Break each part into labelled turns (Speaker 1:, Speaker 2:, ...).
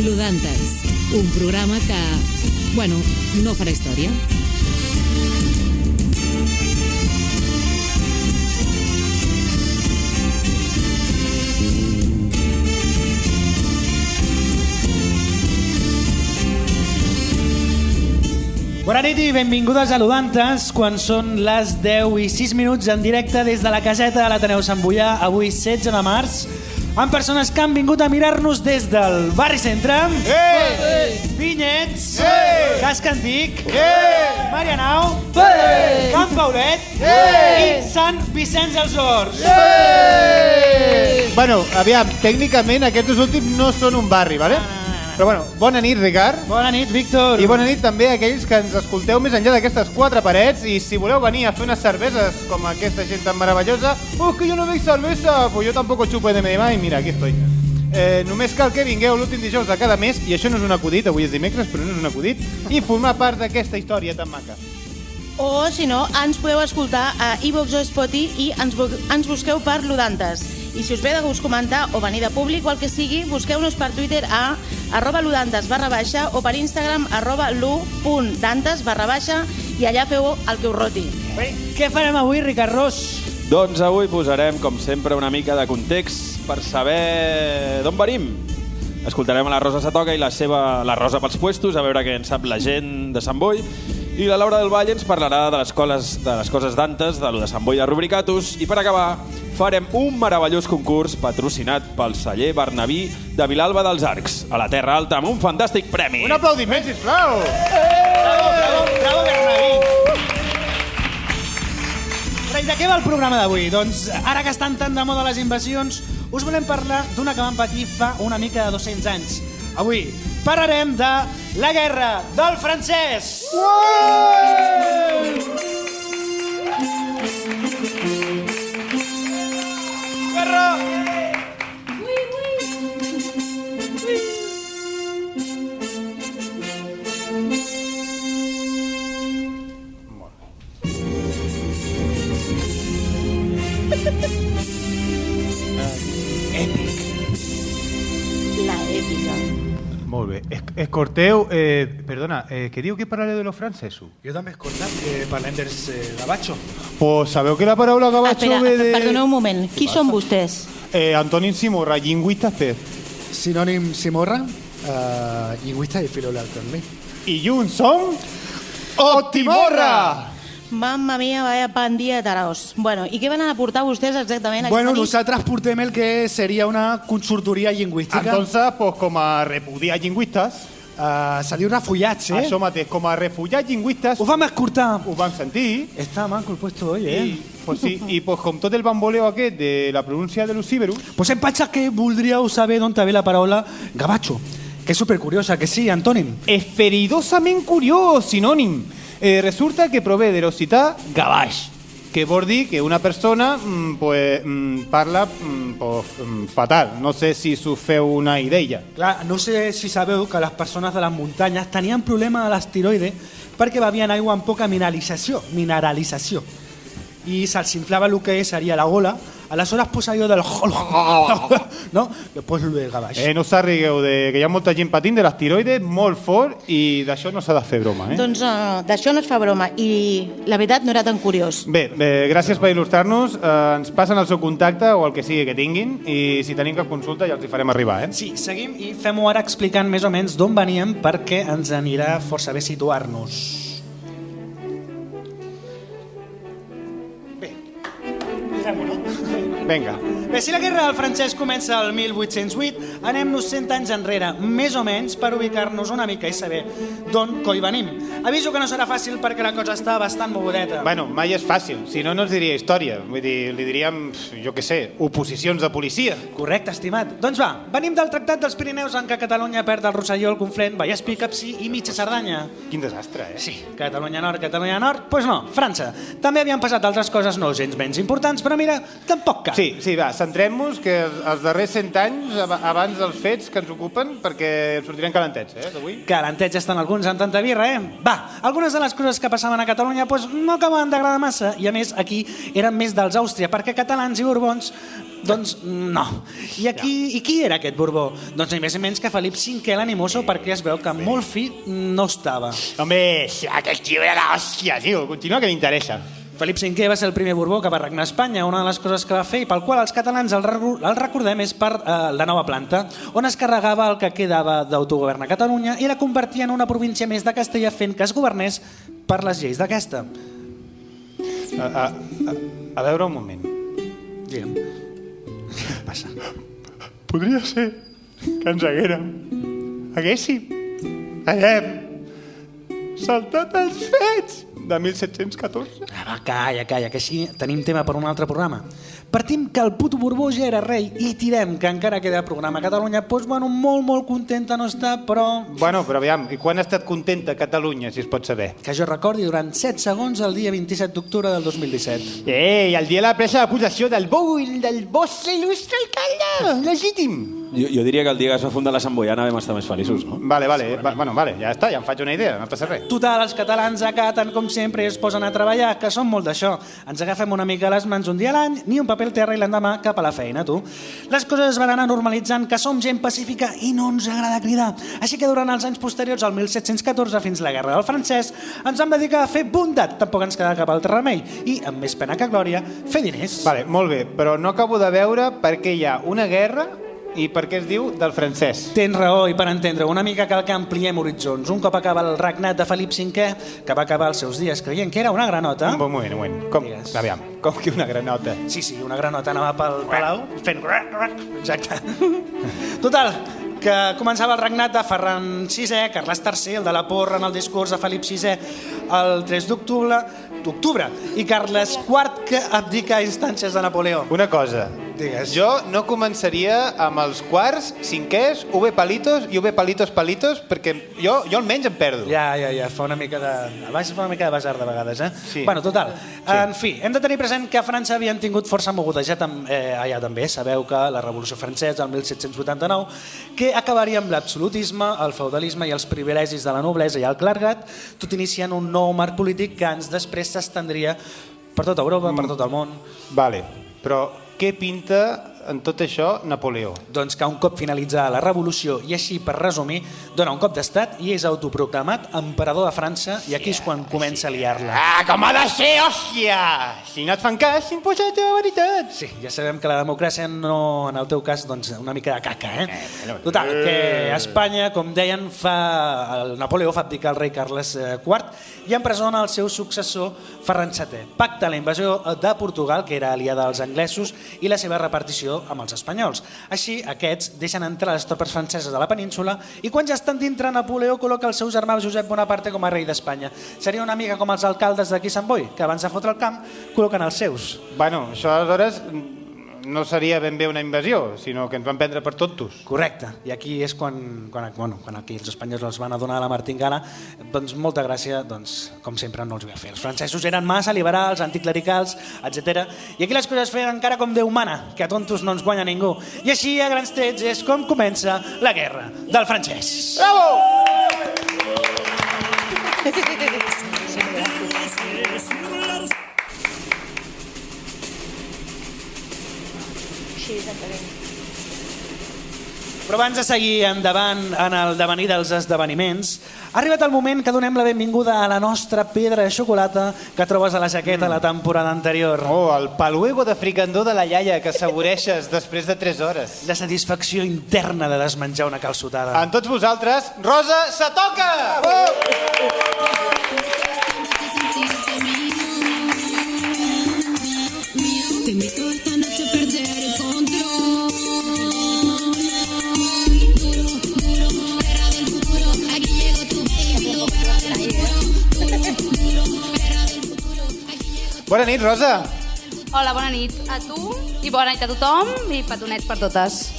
Speaker 1: Lodantes, un programa que, bueno, no farà història.
Speaker 2: Bona nit i benvingudes a Lodantes, quan són les 10 i 6 minuts en directe des de la caseta de l'Ateneu Sant Boià, avui 16 de març, amb persones que han vingut a mirar-nos des del barri centre, Vinyets, Casc Antic, Marianao, Can Paulet i Sant Vicenç dels Horts.
Speaker 3: Bueno, aviam, tècnicament aquests dos últims no són un barri, ¿vale? Però bueno, bona nit, Ricard.
Speaker 2: Bona nit, Víctor.
Speaker 3: I bona nit també a aquells que ens escolteu més enllà d'aquestes quatre parets, i si voleu venir a fer unes cerveses com aquesta gent tan meravellosa, que jo no veig cervesa, pues yo tampoco chupo de media y mira, aquí estoy. Només cal que vingueu l'últim dijous de cada mes, i això no és un acudit, avui és dimecres, però no és un acudit, i formar part d'aquesta història tan maca.
Speaker 4: O, si no, ens podeu escoltar a iVoox o Spotify i ens busqueu per Lodantes. I si us ve de gust comentar o venir de públic o el que sigui, busqueu-nos per Twitter a @lodantes _ o per Instagram @lu.dantes _ i allà feu el que us roti.
Speaker 2: Bé, què farem avui, Ricard Ros?
Speaker 5: Doncs avui posarem, com sempre, una mica de context per saber d'on venim. Escoltarem a la Rosa Satoca i la Rosa pels puestos, a veure què en sap la gent de Sant Boi. I la Laura del Valle ens parlarà de les coses d'antes, de lo de Sant Boi de Rubricatus. I per acabar, farem un meravellós concurs patrocinat pel celler Bernabí de Vilalba dels Arcs, a la Terra Alta, amb un fantàstic premi.
Speaker 3: Un aplaudiment, sisplau!
Speaker 2: Bravo, Bernabí! I de què va el programa d'avui? Doncs ara que estan tan de moda les invasions, us volem parlar d'una que vam patir fa una mica de 200 anys. Avui parlarem de la guerra del francès. Guerra!
Speaker 4: La èpica.
Speaker 3: Molt bé. Escorteu, perdona, què diu que parlareu de los francesos?
Speaker 2: Jo també he escoltat que parlem dels gabacho.
Speaker 3: Pues sabeu que la paraula gabacho
Speaker 4: Espera,
Speaker 3: ve de...
Speaker 4: perdoneu un moment. Qui són vostès?
Speaker 3: Antonín Simorra, lingüista pez.
Speaker 6: Sinònim Simorra, lingüista i filòleg també.
Speaker 3: I junts som... Optimorra!
Speaker 4: Mamma mia, vaya pandilla de taraos. Bueno, i què van a portar vostès exactament aquesta
Speaker 6: Bueno,
Speaker 4: nit?
Speaker 6: nosaltres portem el que seria una consultoria lingüística.
Speaker 3: Entonces, pues com a repudiats lingüistes,
Speaker 6: Seria un refugiats,
Speaker 3: això mateix, com a refugiats lingüistes,
Speaker 2: Ho vam escoltar.
Speaker 3: ho van sentir,
Speaker 2: Està manco el puesto hoy,
Speaker 3: i, pues sí, i pues, com tot el bamboleo aquest de la pronúncia de l'Uciberus,
Speaker 2: Pues em pensa que voldríeu saber d'on ve la paraula gabacho, que és supercuriosa, que sí, Antònim?
Speaker 3: esferidosament curiós, sinònim. Resulta que prové de l'occità gabaix, que vol dir que una persona parla fatal. No sé si s'ho feu una idea.
Speaker 2: Clar, no sé si sabeu que les persones de les muntanyes tenien problema de l'esteroide perquè bevien aigua amb poca mineralització. I se'ls inflava el que seria la gola. Aleshores posa allò del... no? Després el gabaix.
Speaker 3: No s'arrigueu que hi ha molta gent patint de l'asteroide molt fort i d'això no s'ha de fer broma.
Speaker 4: Doncs d'això no es fa broma i la veritat no era tan curiós.
Speaker 3: Bé, gràcies per il·lustrar-nos. Ens passen el seu contacte o el que sigui que tinguin i si tenim cap consulta ja els hi farem arribar.
Speaker 2: Sí, seguim i fem-ho ara explicant més o menys d'on veníem perquè ens anirà força bé situar-nos. Bé, fem-ho, no?
Speaker 3: Vinga.
Speaker 2: Bé, si la guerra del francès comença el 1808, anem-nos 100 anys enrere, més o menys, per ubicar-nos una mica i saber d'on coi venim. Aviso que no serà fàcil perquè la cosa està bastant mogudeta.
Speaker 3: Bueno, mai és fàcil, si no, no ens diria història. Vull dir, li diríem, jo què sé, oposicions de policia.
Speaker 2: Correcte, estimat. Doncs va, venim del Tractat dels Pirineus en què Catalunya perd el Rosselló, el Conflent, Vallespí, Capcir i mitja Cerdanya.
Speaker 3: Quin desastre,
Speaker 2: Sí, Catalunya Nord, Doncs no, França. També havien passat altres coses no gens menys importants, però mira, tampoc cap.
Speaker 3: Sí, va, centrem-nos que els darrers 100 anys, abans dels fets que ens ocupen, perquè sortirem calentets, d'avui.
Speaker 2: Calentets estan alguns amb tanta birra, Va, algunes de les coses que passaven a Catalunya no acabaven d'agradar massa, i a més aquí eren més dels Àustria, perquè catalans i borbons, doncs no. I qui era aquest Borbó? Doncs ni més ni menys que Felip V l'animoso, perquè es veu que molt fi no estava.
Speaker 3: Home, aquest tio era l'hòstia, tio. Continua, que m'interessa.
Speaker 2: Felip V va ser el primer Borbó que va regnar a Espanya. Una de les coses que va fer i pel qual els catalans el recordem és per la nova planta, on es carregava el que quedava d'autogovern a Catalunya i la convertia en una província més de Castella, fent que es governés per les lleis d'aquesta.
Speaker 3: A veure un moment.
Speaker 2: Digue'm. Què passa?
Speaker 3: Podria ser que ens haguem saltat els fets de 1714.
Speaker 2: Va, calla, que així tenim tema per un altre programa. Partim que el puto Borbó ja era rei i tirem que encara queda programa a Catalunya, doncs molt contenta no està, però...
Speaker 3: Bueno, però aviam, i quan ha estat contenta Catalunya, si es pot saber?
Speaker 2: Que jo recordi durant 7 segons el dia 27 d'octubre del 2017.
Speaker 3: Ei, el dia de la presa de possessió del vostre il·lustre alcalde, legítim.
Speaker 5: Jo diria que el dia que es va fundar la Samboiana vam estar més feliços, no?
Speaker 3: Vale, ja està, ja em faig una idea, no passa res.
Speaker 2: Total, els catalans acaten com sempre i es posen a treballar, que són molt d'això. Ens agafem una mica a les mans un dia a l'any, ni un paper al terra i l'endemà cap a la feina, tu. Les coses es van anar normalitzant, que som gent pacífica i no ens agrada cridar. Així que durant els anys posteriors al 1714 fins la Guerra del Francès ens vam dedicar a fer bondat, tampoc ens quedava cap altre remei, i amb més pena que glòria, fer diners.
Speaker 3: Vale, molt bé, però no acabo de veure per què hi ha una guerra i per què es diu del francès.
Speaker 2: Tens raó, i per entendre una mica cal que ampliem horitzons. Un cop acaba el regnat de Felip V, que va acabar els seus dies creient que era una granota...
Speaker 3: Un moment. Com que una granota?
Speaker 2: Sí, una granota anava pel palau fent... Exacte. Total, que començava el regnat de Ferran VI, Carles III, el de la Porra, en el discurs de Felip VI, el 3 d'octubre, i Carles IV, que abdica a instàncies de Napoleó.
Speaker 3: Una cosa,
Speaker 2: Digues.
Speaker 3: jo no començaria amb els quarts, cinquers, UV palitos i UV palitos, perquè jo almenys em perdo.
Speaker 2: Ja, fa una mica de basar de vegades,
Speaker 3: Sí.
Speaker 2: Bueno, total. En fi, hem de tenir present que a França havien tingut força moguda allà també. Sabeu que la Revolució Francesa, el 1789, que acabaria amb l'absolutisme, el feudalisme i els privilegis de la noblesa i el clergat, tot iniciant un nou marc polític que anys després s'estendria per tota Europa, per tot el món.
Speaker 3: Vale, però què pinta en tot això Napoleó?
Speaker 2: Doncs que un cop finalitzada la revolució, i així per resumir, dona un cop d'estat i és autoproclamat emperador de França, i aquí és quan comença a liar-la.
Speaker 3: Com ha de ser, hòstia! Si no et fan cas, imposa la teva veritat.
Speaker 2: Sí, ja sabem que la democràcia no, en el teu cas, doncs una mica de caca, Total, que a Espanya, com deien, el Napoleó fa abdicar el rei Carles IV i empresona el seu successor Ferran VII. Pacta la invasió de Portugal, que era aliada als anglesos, i la seva repartició amb els espanyols. Així, aquests deixen entrar les tropes franceses a la península i quan ja estan dintre, Napoleó col·loca el seu germà Josep Bonaparte com a rei d'Espanya. Seria una mica com els alcaldes d'aquí Sant Boi, que abans de fotre el camp col·loquen els seus.
Speaker 3: Bueno, això aleshores no seria ben bé una invasió, sinó que ens van prendre per tontos.
Speaker 2: Correcte, i aquí és quan aquí els espanyols els van adonar a la martingala, doncs molta gràcia, doncs, com sempre no els va fer. Els francesos eren massa liberals, anticlericals, etc. I aquí les coses feien encara com Déu mana, que a tontos no ens guanya ningú. I així, a grans trets, és com comença la guerra del francès.
Speaker 3: Bravo!
Speaker 2: Però abans de seguir endavant en el devenir dels esdeveniments, ha arribat el moment que donem la benvinguda a la nostra pedra de xocolata que trobes a la jaqueta la temporada anterior.
Speaker 3: Oh, el paluego de fricandó de la iaia que assaboreixes després de 3 hores.
Speaker 2: La satisfacció interna de desmenjar una calçotada.
Speaker 3: En tots vosaltres, Rosa Satoca!
Speaker 7: Te invito esta noche a perder el control. Duro, guerra del futuro. Aquí llegó tu baby, tu guerra del futuro. Duro, guerra del futuro. Aquí llegó tu...
Speaker 3: Bona nit, Rosa.
Speaker 8: Hola, bona nit a tu i bona nit a tothom i petonets per totes.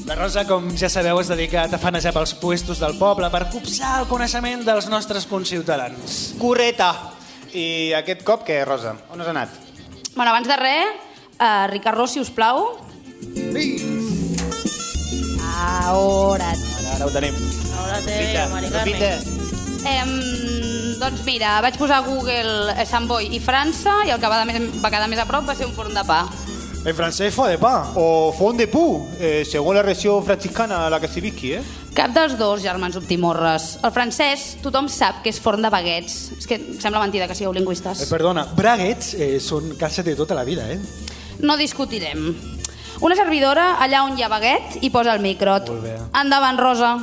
Speaker 2: La Rosa, com ja sabeu, es dedica a tafanejar pels puestos del poble per copsar el coneixement dels nostres conciutadans.
Speaker 3: Correta. I aquest cop què, Rosa? On has anat?
Speaker 8: Bueno, abans de res, Ricard Ros, si us plau. Ara.
Speaker 5: Ara ho tenim.
Speaker 4: Ahora te, Mari Carmen.
Speaker 8: Doncs mira, vaig posar a Google Sant Boi i França i el que va quedar més a prop va ser un forn de pa.
Speaker 2: En francès, fo de pa.
Speaker 3: O fond de pou, segons la regió franciscana a la que s'hi visqui,
Speaker 8: Cap dels dos, germans optimorres. El francès, tothom sap que és forn de baguets. És que em sembla mentida que sigueu lingüistes.
Speaker 2: Perdona, braguets són calces de tota la vida,
Speaker 8: No discutirem. Una servidora allà on hi ha baguet i posa el micro.
Speaker 2: Molt bé.
Speaker 8: Endavant, Rosa.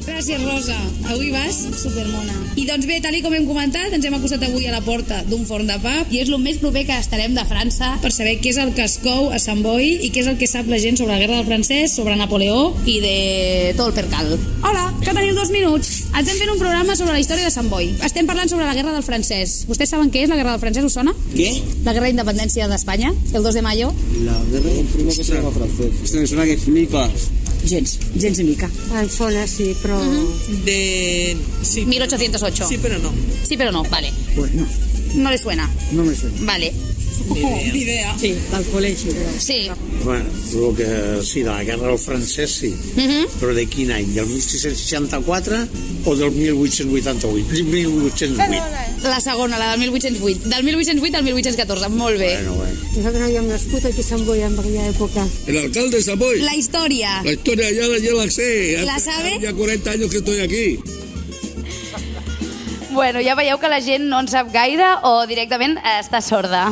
Speaker 9: Gràcies, Rosa. Avui vas supermona. I doncs bé, tal com hem comentat, ens hem acostat avui a la porta d'un forn de pa i és el més proper que estarem de França per saber què és el que es cou a Sant Boi i què és el que sap la gent sobre la guerra del francès, sobre Napoleó i de tot el percal. Hola, que teniu 2 minuts. Estem fent un programa sobre la història de Sant Boi. Estem parlant sobre la guerra del francès. Vostès saben què és la guerra del francès, us sona?
Speaker 10: ¿Qué?
Speaker 9: La guerra d'independència d'Espanya, el 2 de mayo.
Speaker 10: La guerra del primo que se llama francés. Esto me suena que flipa.
Speaker 9: Gens ni mica.
Speaker 11: Em sona, sí, però...
Speaker 10: De... Sí.
Speaker 9: 1808.
Speaker 10: Sí, pero no.
Speaker 9: Sí, pero no, vale.
Speaker 10: Pues no.
Speaker 9: No le suena.
Speaker 10: No me suena.
Speaker 9: Vale.
Speaker 10: Ni
Speaker 9: idea.
Speaker 11: Sí, del col·legi, però...
Speaker 9: Sí.
Speaker 10: Bueno, lo que sí, de la guerra del francès sí. Però de quin any? Del 1664 o del 1888? 1808.
Speaker 9: La segona, la del 1808. Del 1808 al 1814, molt bé.
Speaker 10: Bueno.
Speaker 11: Nosaltres havíem nascut aquí a Sant Boi en aquella època.
Speaker 12: El alcalde de Saboy.
Speaker 9: La història.
Speaker 12: La historia ya la sé.
Speaker 9: ¿La sabe?
Speaker 12: Ya 40 años que estoy aquí.
Speaker 8: Bueno, ja veieu que la gent no en sap gaire o directament està sorda.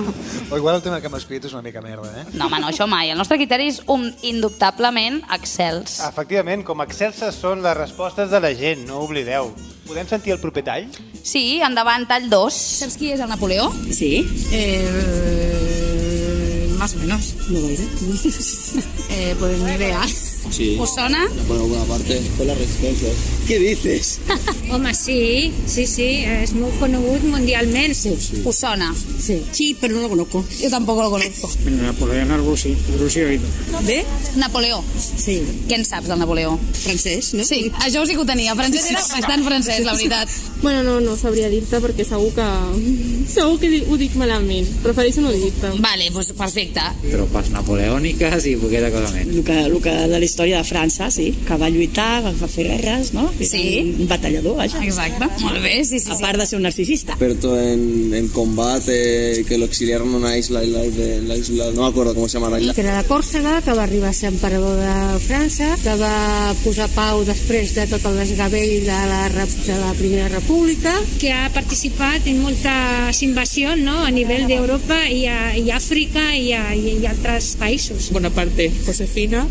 Speaker 2: O igual el tema que m'ha escrit és una mica merda,
Speaker 8: No, home, no, això mai. El nostre criteri és indubtablement excels.
Speaker 3: Efectivament, com excelses són les respostes de la gent, no ho oblideu. Podem sentir el proper tall?
Speaker 8: Sí, endavant, tall 2.
Speaker 9: Saps qui és el Napoleó?
Speaker 11: Sí.
Speaker 9: Más o menos.
Speaker 11: No gaire.
Speaker 9: Pues ni idea.
Speaker 10: Sí.
Speaker 9: ¿Us sona?
Speaker 10: Por alguna parte fue la resistencia. ¿Qué dices?
Speaker 11: Home, sí, és molt conegut mundialment. Sí.
Speaker 9: ¿Us sona?
Speaker 11: Sí.
Speaker 9: Sí, pero no lo conozco. Yo tampoco lo conozco.
Speaker 12: Napoleón algo sí, pero sí he oído.
Speaker 9: ¿De? Napoleó.
Speaker 11: Sí.
Speaker 9: Què en saps del Napoleó?
Speaker 11: Francès, no?
Speaker 9: Sí, això sí que ho tenia. Francès era bastant francès, la veritat.
Speaker 11: Bueno, no sabria dir-te perquè segur que ho dic malament. Prefereixo no dir-te.
Speaker 9: Vale, pues perfecte.
Speaker 12: Tropas napoleónicas y poqueta cosa més.
Speaker 11: El que de la història de França, sí, que va lluitar, va fer guerres, no?
Speaker 9: Sí.
Speaker 11: Un batallador, vaja.
Speaker 9: Exacte, molt bé, sí.
Speaker 11: A part de ser un narcisista.
Speaker 10: Experto en combate, que lo exiliaron a una isla, la isla, no me acuerdo cómo se llama la isla.
Speaker 11: Que era de Còrsega, que va arribar a ser emperador de França, que va posar pau després de tot el desgavell de la Primera República.
Speaker 13: Que ha participat en moltes invasions, ¿no? A nivell d'Europa i Àfrica i altres països.
Speaker 11: Bonaparte, Josefina.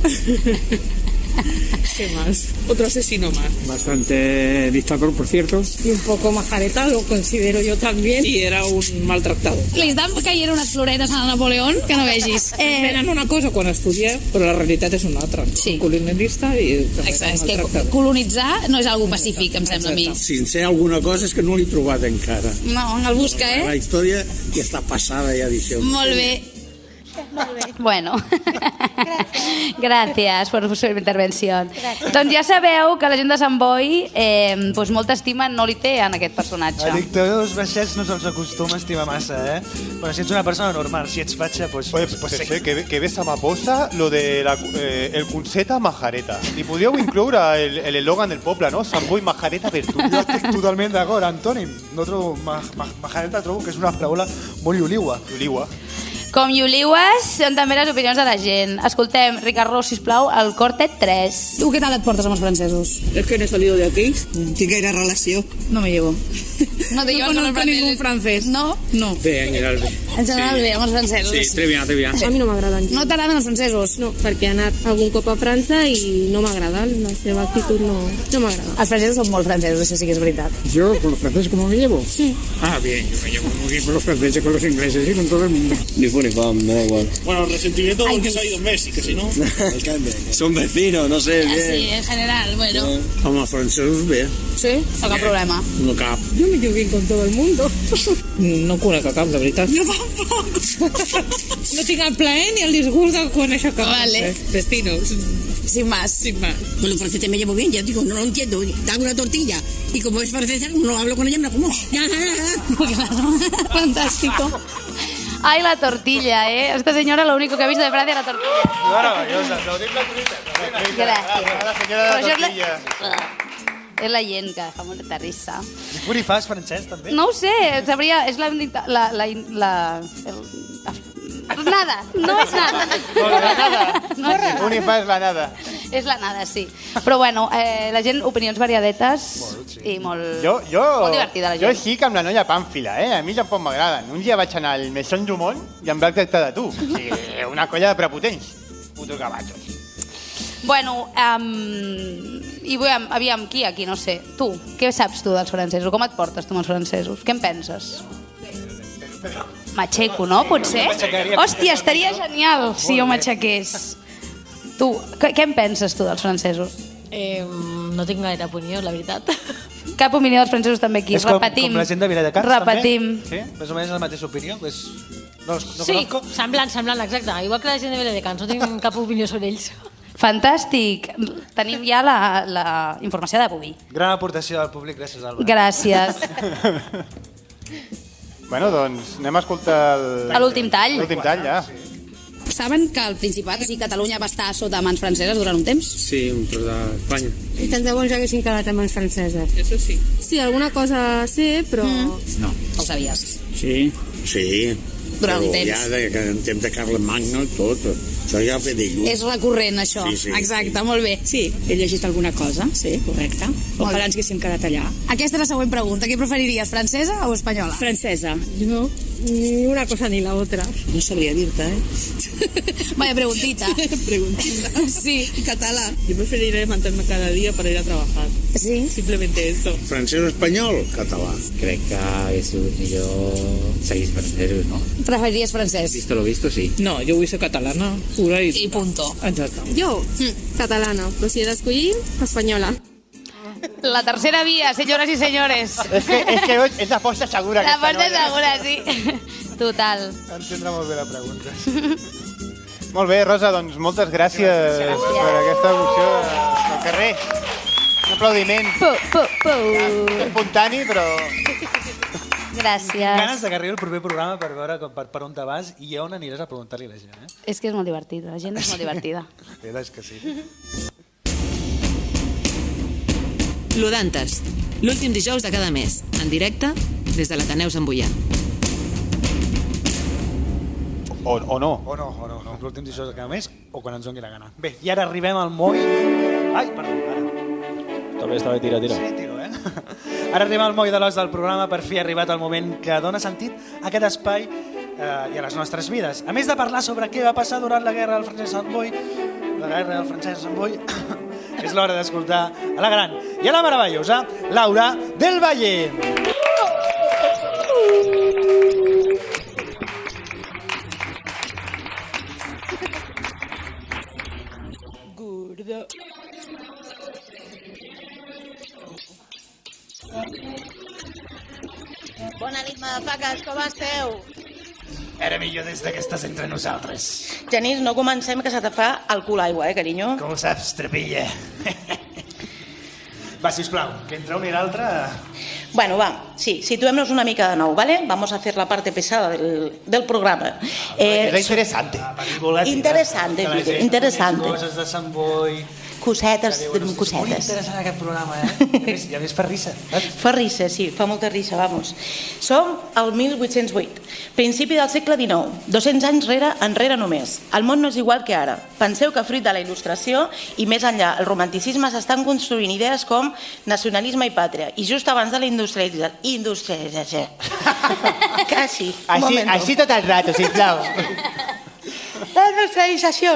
Speaker 11: ¿Qué más? Otro asesino más.
Speaker 12: Bastante dictador, por cierto.
Speaker 11: Y un poco majareta, lo considero yo también. Y era un maltractado.
Speaker 9: Li estan caient unes floretes a Napoleón que no vegis.
Speaker 11: Tenen una cosa quan estudia, però la realitat és una altra.
Speaker 9: Sí.
Speaker 11: Culinarista i...
Speaker 9: Exacte, és que colonitzar no és algo pacífic, em sembla a mi.
Speaker 12: Si en sé alguna cosa és que no l'he trobat encara.
Speaker 9: No, el busca,
Speaker 12: La història ja està passada, ja dixeu.
Speaker 9: Molt bé.
Speaker 8: Bueno, gràcies per la seva intervenció. Doncs ja sabeu que la gent de Sant Boi doncs molta estima no li té en aquest personatge.
Speaker 2: A dictadors baixets no se'ls acostuma a estimar massa, Bueno, si ets una persona normal, si ets fatxa, pues...
Speaker 3: Oye, pues que ves a Maposa lo de el Conseta Majareta. I podríeu incloure el eslògan del poble, no? Sant Boi Majareta per tu.
Speaker 2: Jo estic totalment d'acord, Antònim. No trobo... Majareta trobo que és una paraula molt iuliua.
Speaker 8: Com Iuliues, són també les opinions de la gent. Escoltem, Ricard Ros, sisplau, el Quartet 3.
Speaker 9: Tu què tal et portes amb els francesos?
Speaker 11: Es que no he salido de aquí. Tinc gaire relació.
Speaker 9: No me llevo. No te llevas con los franceses. Ningún francés. No? No.
Speaker 12: Bé, en general bé.
Speaker 9: En general bé, amb els francesos.
Speaker 12: Sí, très bien.
Speaker 11: A mi no m'agraden.
Speaker 9: No t'agraden els francesos?
Speaker 11: No, perquè he anat algun cop a França i no m'agrada. La seva actitud no m'agrada.
Speaker 9: Els francesos són molt francesos, això sí que és veritat.
Speaker 12: ¿Yo con los franceses cómo me llevo? Sí. Ah, bien, yo me llevo muy bien con los franceses, con los ingleses y con todo el mundo.
Speaker 10: Ni fu ni fa, me da igual.
Speaker 12: Bueno, resentimiento porque se ha ido Messi, que si no...
Speaker 10: Son vecinos, no sé, bien.
Speaker 9: Sí, en general, bueno.
Speaker 12: Home, francesos bé.
Speaker 9: Sí? No cap problema.
Speaker 12: No cap.
Speaker 11: Yo me llevo bien con todo el mundo.
Speaker 12: No conec a cap, de veritat.
Speaker 11: Jo tampoc. No tinc el plaer ni el disgust de conèixer cap.
Speaker 9: Vale.
Speaker 11: Destinos.
Speaker 9: Sin más.
Speaker 11: Sin más.
Speaker 14: Con los franceses me llevo bien, ya digo, no lo entiendo. Dan una tortilla y como es francesa, no hablo con ella, me la como.
Speaker 9: Claro, fantástico.
Speaker 8: Ay, la tortilla, ¿eh? Esta señora lo único que ha visto de Francia es la tortilla.
Speaker 3: Meravellosa, aplaudim la truita.
Speaker 8: Gràcies.
Speaker 3: La senyora de
Speaker 8: Però
Speaker 3: la
Speaker 8: això
Speaker 3: tortilla.
Speaker 8: És la gent que fa molta risa.
Speaker 2: I puri fas francès, també?
Speaker 8: No ho sé, sabria... És nada, no és nada. No és nada.
Speaker 3: Unifà és la nada.
Speaker 8: És la nada, sí. Però bueno, la gent, opinions variadetes i molt... Molt divertida la
Speaker 3: Jo
Speaker 8: gent.
Speaker 3: sí que amb la noia Pàmfila, A mi tampoc m'agraden. Un dia vaig anar al Maison du Monde i em va tractar de tu. O sigui, una colla de prepotents. Puto caballo.
Speaker 8: Bueno, i aviam, qui aquí, no sé. Tu, què saps tu dels francesos? Com et portes tu amb els francesos? Què en penses? M'aixeco, no? Potser? Hòstia, estaria genial si jo m'aixequés. Tu, què en penses tu dels francesos?
Speaker 15: No tinc gaire opinió, la veritat.
Speaker 8: Cap opinió dels francesos també aquí.
Speaker 2: És com
Speaker 8: Repetim.
Speaker 2: la gent de Viladecans,
Speaker 8: Repetim.
Speaker 2: també? Sí? Més o menys la mateixa opinió? No
Speaker 15: Sí, semblant, exacte. Igual que la gent de Viladecans, no tinc cap opinió sobre ells.
Speaker 8: Fantàstic. Tenim ja la informació d'avui.
Speaker 2: Gran aportació del públic, gràcies, Alba.
Speaker 8: Gràcies.
Speaker 3: Bueno, doncs anem a escoltar
Speaker 8: l'últim tall.
Speaker 3: L'últim tall, ja.
Speaker 16: Saben que el Principat, o sigui, Catalunya va estar sota mans franceses durant un temps?
Speaker 10: Sí, un tros d'Espanya.
Speaker 11: I tant de bons haguessin quedat amb mans franceses.
Speaker 16: Eso sí.
Speaker 11: Sí, alguna cosa sé, però...
Speaker 10: No.
Speaker 16: Ho sabies?
Speaker 10: Sí. Sí.
Speaker 16: Durant un
Speaker 10: Però
Speaker 16: temps.
Speaker 10: ja en temps de Carles Magno i tot. Això ja ve de lluny.
Speaker 16: És recurrent, això.
Speaker 10: Sí.
Speaker 16: Exacte, molt bé.
Speaker 17: Sí, he llegit alguna cosa, sí, correcte. Ojalà ens haguéssim quedat allà.
Speaker 16: Aquesta és la següent pregunta. Què preferiries, francesa o espanyola?
Speaker 17: Francesa.
Speaker 11: No, ni una cosa ni la otra.
Speaker 17: No sabria dir-te,
Speaker 16: Vaya preguntita.
Speaker 17: Preguntita.
Speaker 16: Sí.
Speaker 17: Català. Yo preferiría levantarme cada día para ir a trabajar.
Speaker 16: Sí.
Speaker 17: Simplemente eso.
Speaker 10: Francès o espanyol? Català.
Speaker 18: Crec que hagués sigut millor seguir francesos, no?
Speaker 16: Preferiries francès?
Speaker 18: Visto lo visto, sí.
Speaker 17: No, yo vull ser catalana, pura i...
Speaker 16: I punto.
Speaker 17: Exacte.
Speaker 11: Jo, catalana, però si he d'escollir, espanyola.
Speaker 8: La tercera via, senyores i senyores.
Speaker 3: És que és l'aposta segura.
Speaker 8: La
Speaker 3: aquesta
Speaker 8: porta
Speaker 3: noia.
Speaker 8: segura, sí. Total.
Speaker 3: Entendre molt bé la pregunta. Molt bé, Rosa, doncs moltes gràcies per aquesta emoció del carrer. Un aplaudiment. Espontani, però...
Speaker 8: Gràcies.
Speaker 2: Ganes de que arribi el proper programa per veure per on te vas i on aniràs a preguntar-li a la gent.
Speaker 8: És que és molt divertida, la gent és molt divertida.
Speaker 2: És que sí.
Speaker 19: Lodantes, l'últim dijous de cada mes, en directe des de l'Ateneu Sant Boià.
Speaker 3: O no.
Speaker 2: O no. L'últim dijous de cada mes o quan ens doni la gana. Bé, i ara arribem al moll... Ai, perdó, ara.
Speaker 5: Està bé, tira.
Speaker 2: Sí, tiro, Ara arribem al moll de l'os del programa, per fi ha arribat el moment que dona sentit a aquest espai i a les nostres vides. A més de parlar sobre què va passar durant la guerra del francès Sant Boi, és l'hora d'escoltar a la gran i a la meravellosa Laura del Valle.
Speaker 4: Gorda. Bona nit, madafaques, com esteu?
Speaker 2: Era millor des que estàs entre nosaltres.
Speaker 4: Genís, no comencem, que se te fa el cul aigua, carinyo?
Speaker 2: Com ho saps, trepilla? Va, sisplau, que entre un i l'altre...
Speaker 4: Bueno, va, sí, situémonos una mica de nou, ¿vale? Vamos a hacer la parte pesada del programa.
Speaker 3: Era interessante.
Speaker 4: Interessante, interessante.
Speaker 2: Coses de Sant Boi...
Speaker 4: Cosetes,
Speaker 2: Molt
Speaker 4: cosetes.
Speaker 2: interessant aquest programa, I a més fa risa.
Speaker 4: Fa risa, sí, fa molta risa, vamos. Som al 1808, principi del segle XIX, 200 anys enrere només. El món no és igual que ara. Penseu que fruit de la il·lustració i més enllà el romanticisme s'estan construint idees com nacionalisme i pàtria. I just abans de la industrialització. Quasi.
Speaker 3: Així tot el rato, sisplau.
Speaker 4: La industrialització.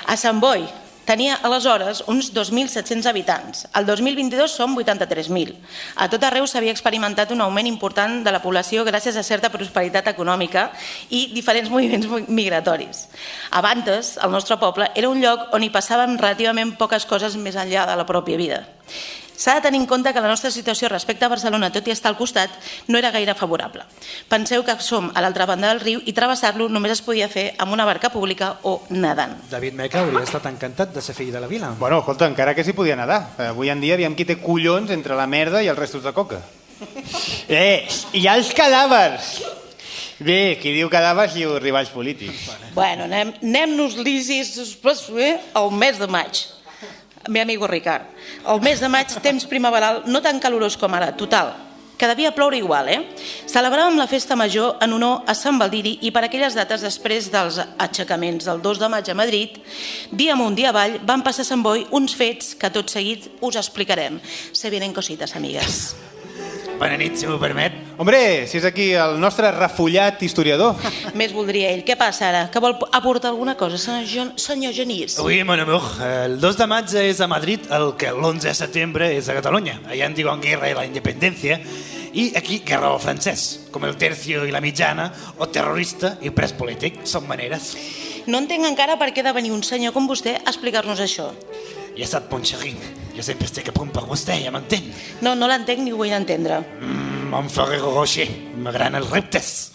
Speaker 4: A Sant Boi tenia aleshores uns 2.700 habitants. El 2022 som 83.000. A tot arreu s'havia experimentat un augment important de la població gràcies a certa prosperitat econòmica i diferents moviments migratoris. Abans, el nostre poble era un lloc on hi passàvem relativament poques coses més enllà de la pròpia vida. S'ha de tenir en compte que la nostra situació respecte a Barcelona, tot i estar al costat, no era gaire favorable. Penseu que som a l'altra banda del riu i travessar-lo només es podia fer amb una barca pública o nedant.
Speaker 2: David Meca hauria estat encantat de ser fill de la vila.
Speaker 3: Bueno, escolta, encara que s'hi podia nedar. Avui en dia aviam qui té collons entre la merda i els restos de coca. I els cadàvers! Bé, qui diu cadàvers diu rivals polítics.
Speaker 4: Bueno, anem-nos lisis al mes de maig. Mi amigo Ricard. El mes de maig, temps primaveral, no tan calorós com ara, total. Que devia ploure igual, Celebràvem la festa major en honor a Sant Baldiri i per aquelles dates després dels aixecaments del 2 de maig a Madrid, dia amunt, dia avall, van passar a Sant Boi uns fets que tot seguit us explicarem. Se vienen cositas, amigues.
Speaker 2: Bona nit, si m'ho permet.
Speaker 3: Hombre, si és aquí el nostre refollat historiador.
Speaker 4: Més voldria ell. Què passa ara? Que vol aportar alguna cosa, senyor Genís?
Speaker 2: Oui, mon amour, el 2 de maig és a Madrid el que l'11 de setembre és a Catalunya. Allà en diuen guerra i la independència i aquí guerra al francès, com el tercio i la mitjana, o terrorista i pres polític. Són maneres.
Speaker 4: No entenc encara per què ha de venir un senyor com vostè a explicar-nos això.
Speaker 2: Ja sap, mon xerri, jo sempre estic a punt per vostè, ja m'entén?
Speaker 4: No l'entenc ni ho vull entendre.
Speaker 2: Mon Ferrero Rocher, m'agraden els reptes.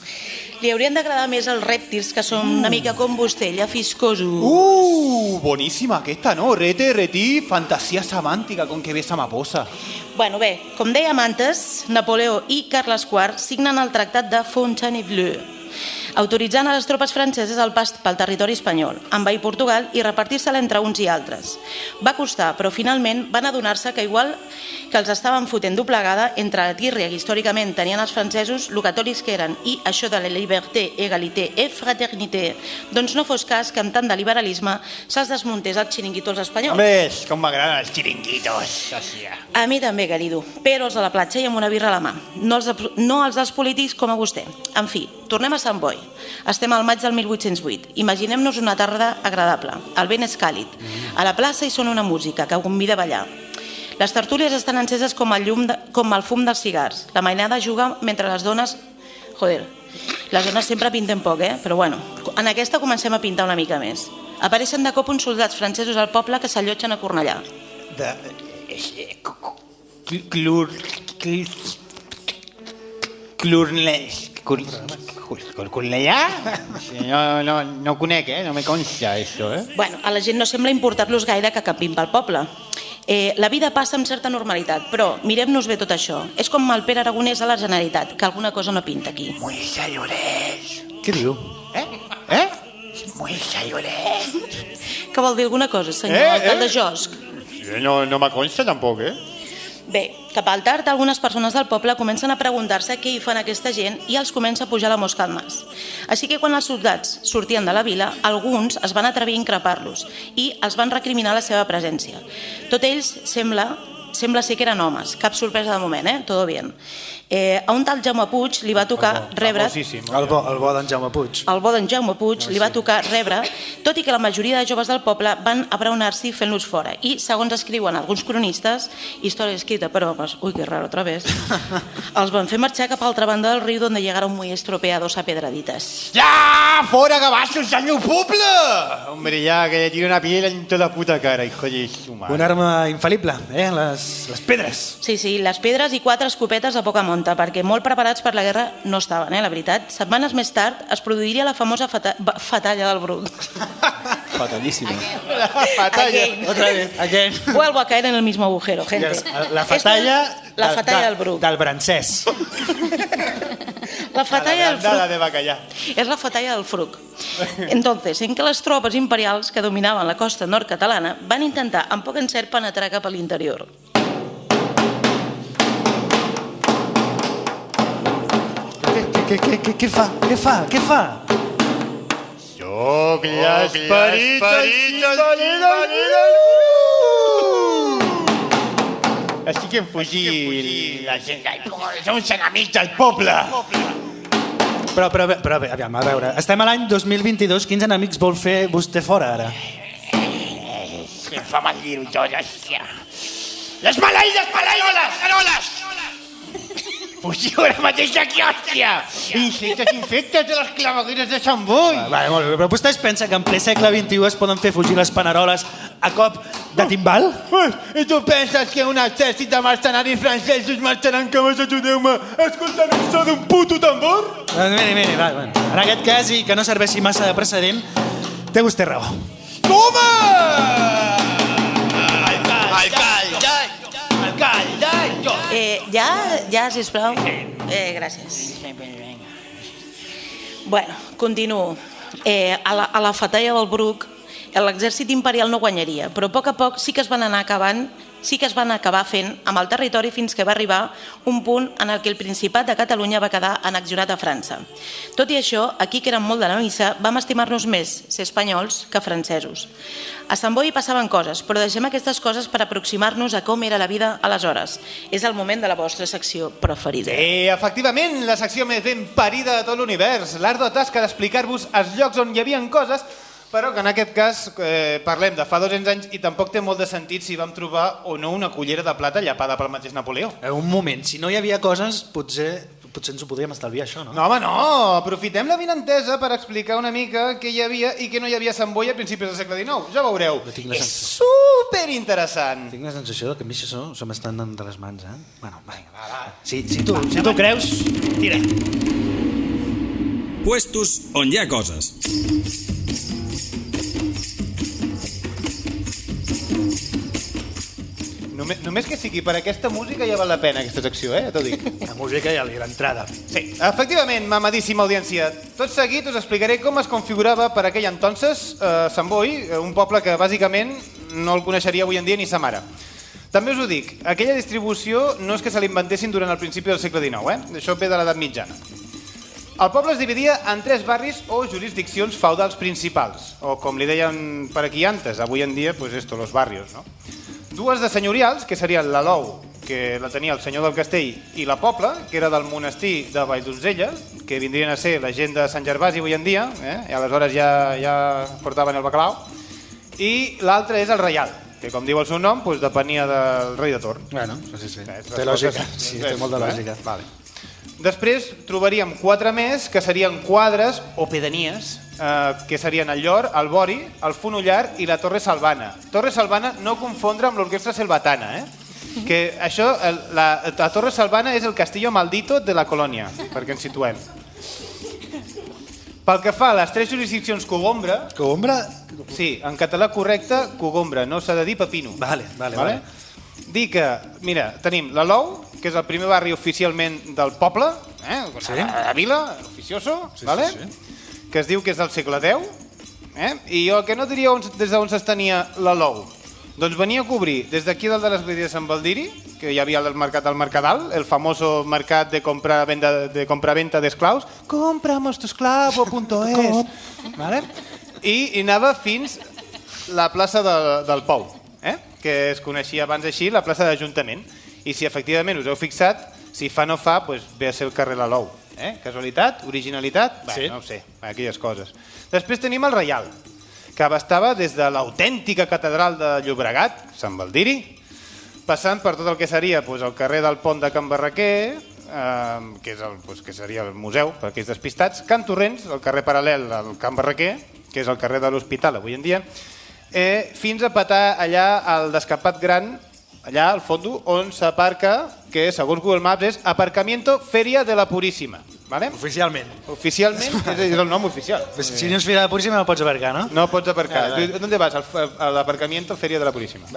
Speaker 4: Li haurien d'agradar més els rèptils, que són una mica com vostè, llafiscosos.
Speaker 3: Boníssima aquesta, no? Rete, retí, fantasia semàntica, com que bé se m'aposa.
Speaker 4: Bueno, bé, com dèiem antes, Napoleó i Carles IV signen el tractat de Fontainebleau, autoritzant a les tropes franceses el pas pel territori espanyol, envair Portugal i repartir-se-la entre uns i altres. Va costar, però finalment van adonar-se que igual que els estaven fotent doblegada entre la tírria que històricament tenien els francesos, lo catòlics que eren, i això de la liberté, égalité et fraternité, doncs no fos cas que amb tant de liberalisme se'ls desmuntés el xiringuito als espanyols.
Speaker 3: Home, com m'agraden els xiringuitos.
Speaker 4: A mi també, querido, però els de la platja i amb una birra a la mà, no els dels polítics com a vostè. En fi, tornem a Sant Boi. Estem al maig del 1808. Imaginem-nos una tarda agradable. El vent és càlid. A la plaça hi sona una música que convida a ballar. Les tertúlies estan enceses com el fum dels cigars. La mainada juga mentre les dones... Joder, les dones sempre pinten poc, però bueno, en aquesta comencem a pintar una mica més. Apareixen de cop uns soldats francesos al poble que s'allotgen a Cornellà.
Speaker 3: Cornellà? No conec, no me consta això,
Speaker 4: Bueno, a la gent no sembla importar-los gaire que capim pel poble. La vida passa amb certa normalitat, però mirem-nos bé tot això. És com el Pere Aragonès a la Generalitat, que alguna cosa no pinta aquí.
Speaker 3: Muy salorés.
Speaker 2: Què diu?
Speaker 3: Muy salorés.
Speaker 4: Que vol dir alguna cosa, senyor alcalde Josc?
Speaker 3: No me consta tampoc,
Speaker 4: Bé, cap al tard, algunes persones del poble comencen a preguntar-se què hi fan aquesta gent i els comença a pujar la mosca al nas. Així que quan els soldats sortien de la vila, alguns es van atrevir a increpar-los i els van recriminar la seva presència. Tots ells sembla ser que eren homes, cap sorpresa de moment, todo bien. A un tal Jaume Puig li va tocar rebre...
Speaker 2: El bo d'en Jaume Puig.
Speaker 4: El bo d'en Jaume Puig li va tocar rebre, tot i que la majoria de joves del poble van abraonar-s'hi fent-los fora. I, segons escriuen alguns cronistes, història escrita per homes, ui, que raro, otra vez, els van fer marxar cap a l'altra banda del riu donde llegaron muy estropeados a pedraditas.
Speaker 3: ¡Ya! ¡Fora cabassos al meu poble! Hombre, ya, que le tiro una piel en toda la puta cara, hijo de su madre.
Speaker 2: Un arma infal·lible, les pedres.
Speaker 4: Sí, les pedres i 4 escopetes a poca monta, perquè molt preparats per la guerra no estaven, la veritat. Setmanes més tard es produiria la famosa fatalla del Bruc.
Speaker 5: Fatalíssima.
Speaker 4: Again. Vuelvo a caer en el mismo agujero, gente.
Speaker 2: La fatalla
Speaker 4: del Bruc.
Speaker 2: Del Brancès.
Speaker 4: La fatalla del Fruc.
Speaker 3: de bacallà.
Speaker 4: Es la fatalla del Fruc. Entonces, en què les tropes imperials que dominaven la costa nord catalana van intentar, amb poc encert, penetrar cap a l'interior.
Speaker 2: Què fa?
Speaker 3: Soc l'esperit Estic en fugir la gent som uns enemics del poble.
Speaker 2: Però aviam, a veure, estem a l'any 2022, quins enemics vol fer vostè fora ara?
Speaker 3: Que em fa mal dir-ho tot, hòstia. Les maleïdes caroles! Fugiu ara mateix d'aquí, hòstia! Insectes infectes de les clavegueres de Sant Boi!
Speaker 2: Vale, molt bé, però vostè es pensa que en ple segle XXI es poden fer fugir les paneroles a cop de timbal?
Speaker 3: I tu penses que un exèrcit de mercenaris francesos marxaran que vos ajudeu-me a escoltar el so d'un puto tambor?
Speaker 2: Miri, va. En aquest cas, i que no serveixi massa de precedent, té vostè raó.
Speaker 3: Toma!
Speaker 4: Ja, sisplau. Gràcies. Bueno, continuo. A la fatalla del Bruc, l'exèrcit imperial no guanyaria, però a poc sí que es van acabar fent amb el territori fins que va arribar un punt en el que el Principat de Catalunya va quedar annexionat a França. Tot i això, aquí que érem molt de la missa, vam estimar-nos més ser espanyols que francesos. A Sant Boi passaven coses, però deixem aquestes coses per aproximar-nos a com era la vida aleshores. És el moment de la vostra secció preferida.
Speaker 3: Sí, efectivament, la secció més ben parida de tot l'univers. L'ardua tasca d'explicar-vos els llocs on hi havia coses, però que en aquest cas parlem de fa 200 anys i tampoc té molt de sentit si vam trobar o no una cullera de plata llapada pel mateix Napoleó.
Speaker 2: Un moment, si no hi havia coses, potser ens ho podríem estalviar, això, no?
Speaker 3: No, home, no! Aprofitem la vinentesa per explicar una mica què hi havia i què no hi havia a Sant Boi a principis del segle XIX. Ja veureu. És superinteressant.
Speaker 2: Tinc la sensació que a mi això se m'estan anant de les mans, eh? Bueno, va. Si tu creus, tira.
Speaker 20: Puestos on hi ha coses.
Speaker 3: Només que sigui per aquesta música ja val la pena aquesta secció, t'ho dic.
Speaker 2: La música i l'entrada.
Speaker 3: Sí, efectivament, mamadíssima audiència. Tot seguit us explicaré com es configurava per aquell entonces Sant Boi, un poble que bàsicament no el coneixeria avui en dia ni sa mare. També us ho dic, aquella distribució no és que se l'inventessin durant el principi del segle XIX, això ve de l'edat mitjana. El poble es dividia en 3 barris o jurisdiccions feudals principals, o com li deien per aquí antes, avui en dia, pues esto, los barrios, no? 2 de senyorials, que serien l'Alou, que la tenia el senyor del castell, i la Pobla, que era del monestir de Valldonzella, que vindrien a ser la gent de Sant Gervasi avui en dia, i aleshores ja portaven el bacalao, i l'altre és el Reial, que com diu el seu nom, depenia del rei de Torn.
Speaker 2: Bueno, sí. Té lògica, sí, té molta lògica.
Speaker 3: Després trobaríem 4 més, que serien quadres o pedanies, que serien el Llor, el Bori, el Fonollar i la Torre Salvana. Torre Salvana no confondre amb l'Orquestra Selvatana, que això, la Torre Salvana és el castillo maldito de la colònia, perquè ens situem. Pel que fa a les 3 jurisdiccions cogombra...
Speaker 2: Cogombra?
Speaker 3: Sí, en català correcte, cogombra, no s'ha de dir pepino.
Speaker 2: Vale.
Speaker 3: Dir que, mira, tenim l'Alou, que és el primer barri oficialment del poble, la vila, oficioso, que es diu que és del segle X, i el que no diria des d'on s'estenia l'Alou, doncs venia a cobrir des d'aquí dalt de l'església de Sant Baldiri, que hi havia el mercat del Mercadal, el famoso mercat de compra-venta d'esclaus, compramostosclavo.es, i anava fins la plaça del Pou, que es coneixia abans així, la plaça d'Ajuntament. I si efectivament us heu fixat, si fa no fa, ve a ser el carrer l'Alou. Casualitat? Originalitat? No ho sé, aquelles coses. Després tenim el Reial, que abastava des de l'autèntica catedral de Llobregat, Sant Baldiri, passant per tot el que seria el carrer del Pont de Can Barraquer, que seria el museu per aquells despistats, Can Torrents, el carrer paral·lel al Can Barraquer, que és el carrer de l'Hospital avui en dia, fins a patar allà al descapat gran, allà al fons, on s'aparca, que segons Google Maps és Aparcamiento Feria de la Puríssima.
Speaker 2: Oficialment.
Speaker 3: Oficialment és el nom oficial.
Speaker 2: Si no és Feria de la Puríssima no pots aparcar, no?
Speaker 3: No pots aparcar. ¿Dónde vas? A l'Aparcamiento Feria de la Puríssima.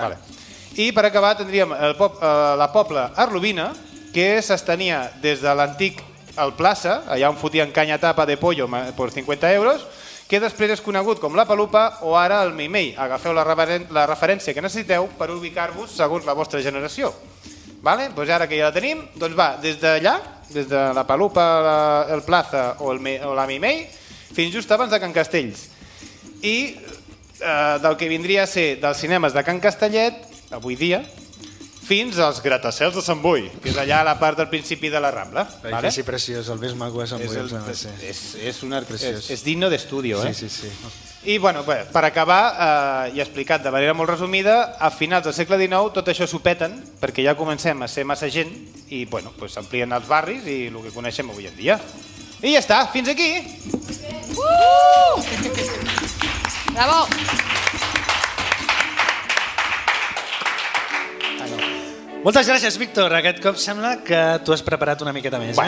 Speaker 3: I per acabar tindríem la Pobla Arlovina, que s'estenia des de l'antic al Plaça, allà on fotien canya tapa de pollo per 50 euros, que després és conegut com la Palupa o ara el Meimei. Agafeu la referència que necessiteu per ubicar-vos segons la vostra generació. Doncs ara que ja la tenim, doncs va des d'allà, des de la Palupa, el Plaza o la Meimei, fins just abans de Can Castells. I del que vindria a ser dels cinemes de Can Castellet, avui dia, fins als gratacels de Sant Boi, que és allà a la part del principi de la Rambla.
Speaker 2: Edifici preciós, el més maco de Sant Boi.
Speaker 3: És digno d'estudio.
Speaker 2: Sí.
Speaker 3: I per acabar, i explicat de manera molt resumida, a finals del segle XIX tot això s'ho peten, perquè ja comencem a ser massa gent i s'amplien els barris i el que coneixem avui en dia. I ja està, fins aquí!
Speaker 8: Bravo!
Speaker 2: Moltes gràcies, Víctor. Aquest cop sembla que tu has preparat una miqueta més.
Speaker 3: Sí.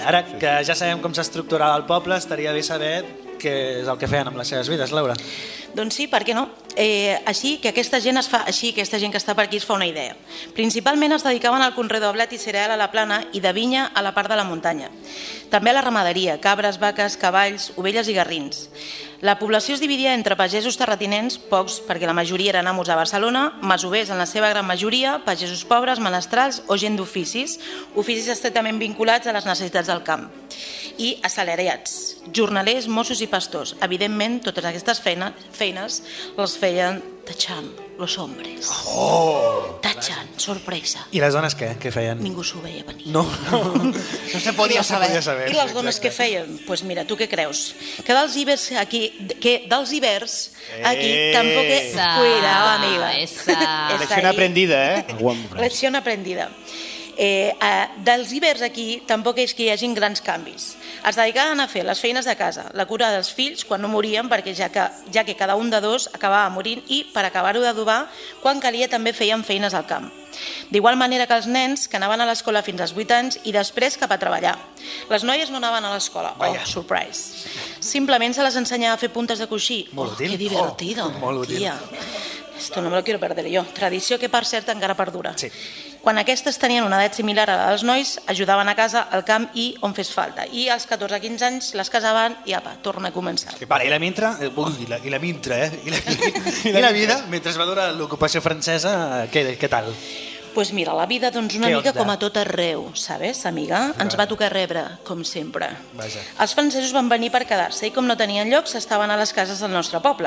Speaker 2: Ara que ja sabem com s'estructurava el poble, estaria bé saber què és el que feien amb les seves vides, Laura.
Speaker 4: Doncs sí, per què no? Així que aquesta gent que està per aquí es fa una idea. Principalment es dedicaven al conreu de blat i cereal a la plana i de vinya a la part de la muntanya. També a la ramaderia, cabres, vaques, cavalls, ovelles i garrins. La població es dividia entre pagesos terratinents, pocs perquè la majoria eren amos a Barcelona, masovers en la seva gran majoria, pagesos pobres, menestrals o gent d'oficis, oficis estretament vinculats a les necessitats del camp, i assalariats, jornalers, mossos i pastors. Evidentment, totes aquestes feines les feien tachant los hombres. Tachant, sorpresa.
Speaker 2: I les dones què? Què feien?
Speaker 4: Ningú s'ho veia venir.
Speaker 2: No
Speaker 3: se podia saber.
Speaker 4: I les dones què feien? Doncs mira, tu què creus? Que dels hiverns aquí tampoc... Cuidado, amiga.
Speaker 3: Lección aprendida,
Speaker 4: Lección aprendida. Dels hiverns aquí tampoc és que hi hagin grans canvis. Es dedicaven a fer les feines de casa, la cura dels fills quan no morien, perquè ja que cada un de dos acabava morint, i per acabar-ho d'adobar, quan calia també feien feines al camp. D'igual manera que els nens, que anaven a l'escola fins als 8 anys i després cap a treballar. Les noies no anaven a l'escola. Oh, surprise. Simplement se les ensenyava a fer puntes de coixí.
Speaker 2: Molt útil.
Speaker 4: Que divertido.
Speaker 2: Molt útil.
Speaker 4: Esto no me lo quiero perder yo. Tradició que, per cert, encara perdura.
Speaker 2: Sí.
Speaker 4: Quan aquestes tenien una edat similar a la dels nois, ajudaven a casa, al camp i on fes falta. I als 14 a 15 anys les casaven i apa, torna a començar.
Speaker 2: Vale, I la mintra? I la mintra, I la vida, mentre va durar l'ocupació francesa, què tal?
Speaker 4: Pues mira, la vida doncs una mica com a tot arreu, sabes, amiga? Ens va tocar rebre, com sempre. Els francesos van venir per quedar-se i com no tenien lloc s'estaven a les cases del nostre poble.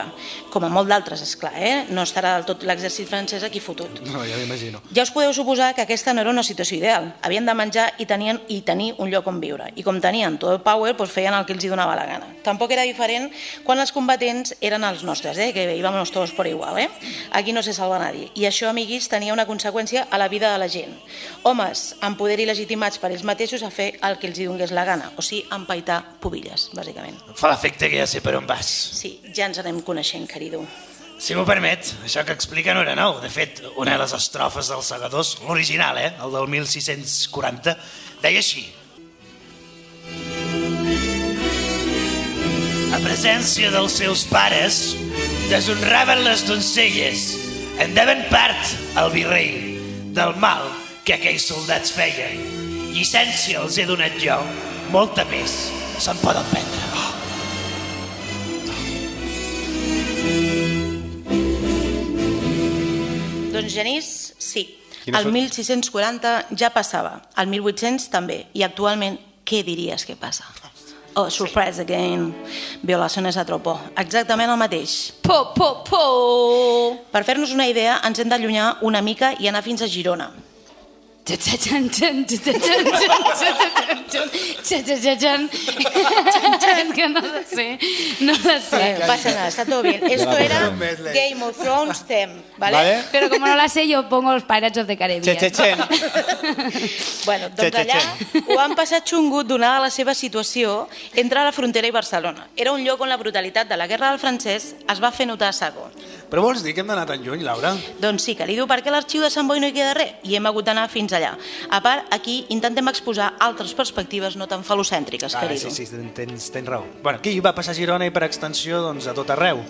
Speaker 4: Com a molt d'altres, esclar, No estarà del tot l'exèrcit francès aquí fotut.
Speaker 2: No, ja m'imagino.
Speaker 4: Ja us podeu suposar que aquesta no era una situació ideal. Havien de menjar i tenir un lloc on viure. I com tenien tot el power, doncs feien el que els donava la gana. Tampoc era diferent quan els combatents eren els nostres, que íbamos todos por igual, Aquí no se salva nadie. I això, amiguis, tenia una conseqüència a la vida de la gent. Homes amb poder i legitimats per ells mateixos a fer el que els donés la gana, o sigui, empaitar pubilles, bàsicament.
Speaker 2: Fa l'efecte que ja sé per on vas.
Speaker 4: Sí, ja ens anem coneixent, querido.
Speaker 2: Si m'ho permet, això que explica no era nou. De fet, una de les estrofes dels Segadors, l'original, el del 1640, deia així: a presència dels seus pares deshonraven les doncelles, en deven part al virrei del mal que aquells soldats feien. Llicència els he donat jo, molta més se'n poden prendre.
Speaker 4: Doncs Genís, sí. El 1640 ja passava, el 1800 també, i actualment què diries que passa? Oh, surprise again. Violaciones a tropó. Exactament el mateix. Per fer-nos una idea, ens hem d'allunyar una mica i anar fins a Girona.
Speaker 8: Que no lo sé. No
Speaker 4: pasa nada, está todo bien. Esto era Game of Thrones theme, ¿vale?
Speaker 8: Pero como no la sé, yo pongo los Pirates of the Caribbean.
Speaker 4: Bueno, doncs allà ho han passat xungut donada la seva situació entre la frontera i Barcelona. Era un lloc on la brutalitat de la guerra del francès es va fer notar a saco.
Speaker 2: Però vols dir que hem d'anar tan lluny, Laura?
Speaker 4: Doncs sí, querido, perquè a l'arxiu de Sant Boi no hi queda res i hem hagut d'anar fins allà. A part, aquí intentem exposar altres perspectives no tan falocèntriques, querido.
Speaker 2: Sí, tens raó. Bueno, aquí va passar a Girona i per extensió doncs, a tot arreu.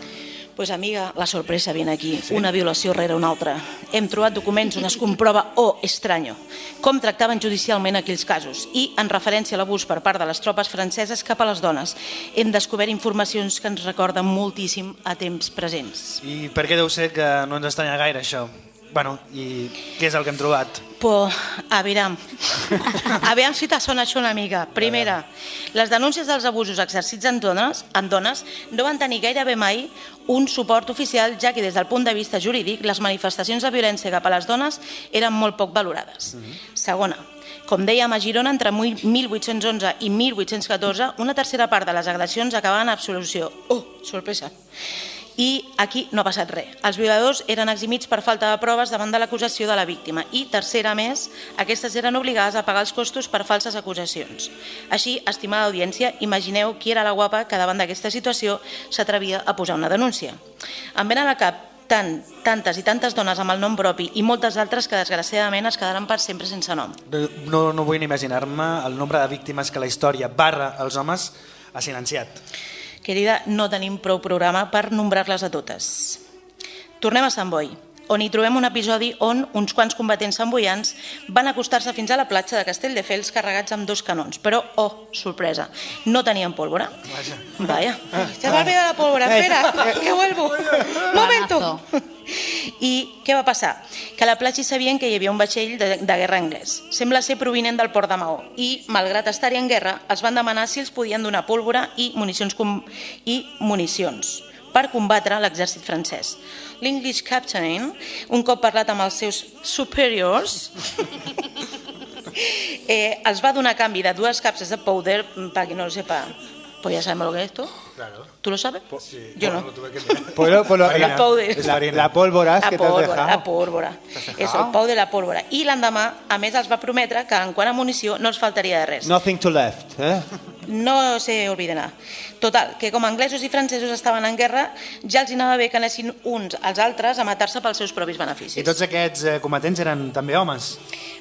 Speaker 4: Pues amiga, la sorpresa viene aquí, una violació rere una altra. Hem trobat documents on es comprova, extraño, com tractaven judicialment aquells casos i, en referència a l'abús per part de les tropes franceses cap a les dones, hem descobert informacions que ens recorden moltíssim a temps presents.
Speaker 2: I per què deu ser que no ens estranya gaire això? Bueno, i què és el que hem trobat?
Speaker 4: Pues, aviam si te sona això una mica. Primera, les denúncies dels abusos exercits en dones no van tenir gairebé mai un suport oficial, ja que des del punt de vista jurídic les manifestacions de violència cap a les dones eren molt poc valorades. Segona, com dèiem, a Girona, entre 1811 i 1814, una tercera part de les agressions acabaven en absolució. Oh, sorpresa! I aquí no ha passat res. Els violadors eren eximits per falta de proves davant de l'acusació de la víctima i, tercera més, aquestes eren obligades a pagar els costos per falses acusacions. Així, estimada audiència, imagineu qui era la guapa que davant d'aquesta situació s'atrevia a posar una denúncia. Em ven a la cap tantes i tantes dones amb el nom propi i moltes altres que desgraciadament es quedaran per sempre sense nom.
Speaker 2: No vull ni imaginar-me el nombre de víctimes que la història / els homes ha silenciat.
Speaker 4: Querida, no tenim prou programa per nombrar-les a totes. Tornem a Sant Boi, on hi trobem un episodi on uns quants combatents samboians van acostar-se fins a la platja de Castelldefels carregats amb 2 canons. Però, oh, sorpresa, no tenien pólvora. Vaya, se va olvidar la pólvora, espera, que vuelvo. Momento. I què va passar? Que a la platja sabien que hi havia un vaixell de guerra anglès. Sembla ser provinent del port de Maó i, malgrat estar-hi en guerra, els van demanar si els podien donar pólvora i municions per combatre l'exèrcit francès. L'English Captain, un cop parlat amb els seus superiors, els va donar a canvi de 2 capses de powder, para que no lo sepa, pues ya sabemos lo que es esto.
Speaker 6: Claro.
Speaker 4: ¿Tú lo sabes?
Speaker 6: Sí.
Speaker 4: Yo no.
Speaker 3: La pólvora que t'has dejado.
Speaker 4: La pólvora. Eso, el powder, la pólvora. I l'endemà, a més, els va prometre que en quant a munició no els faltaria de res.
Speaker 3: Nothing to left,
Speaker 4: No se olvide nada. Total, que com anglesos i francesos estaven en guerra, ja els anava bé que anessin uns als altres a matar-se pels seus propis beneficis.
Speaker 2: I tots aquests combatents eren també homes?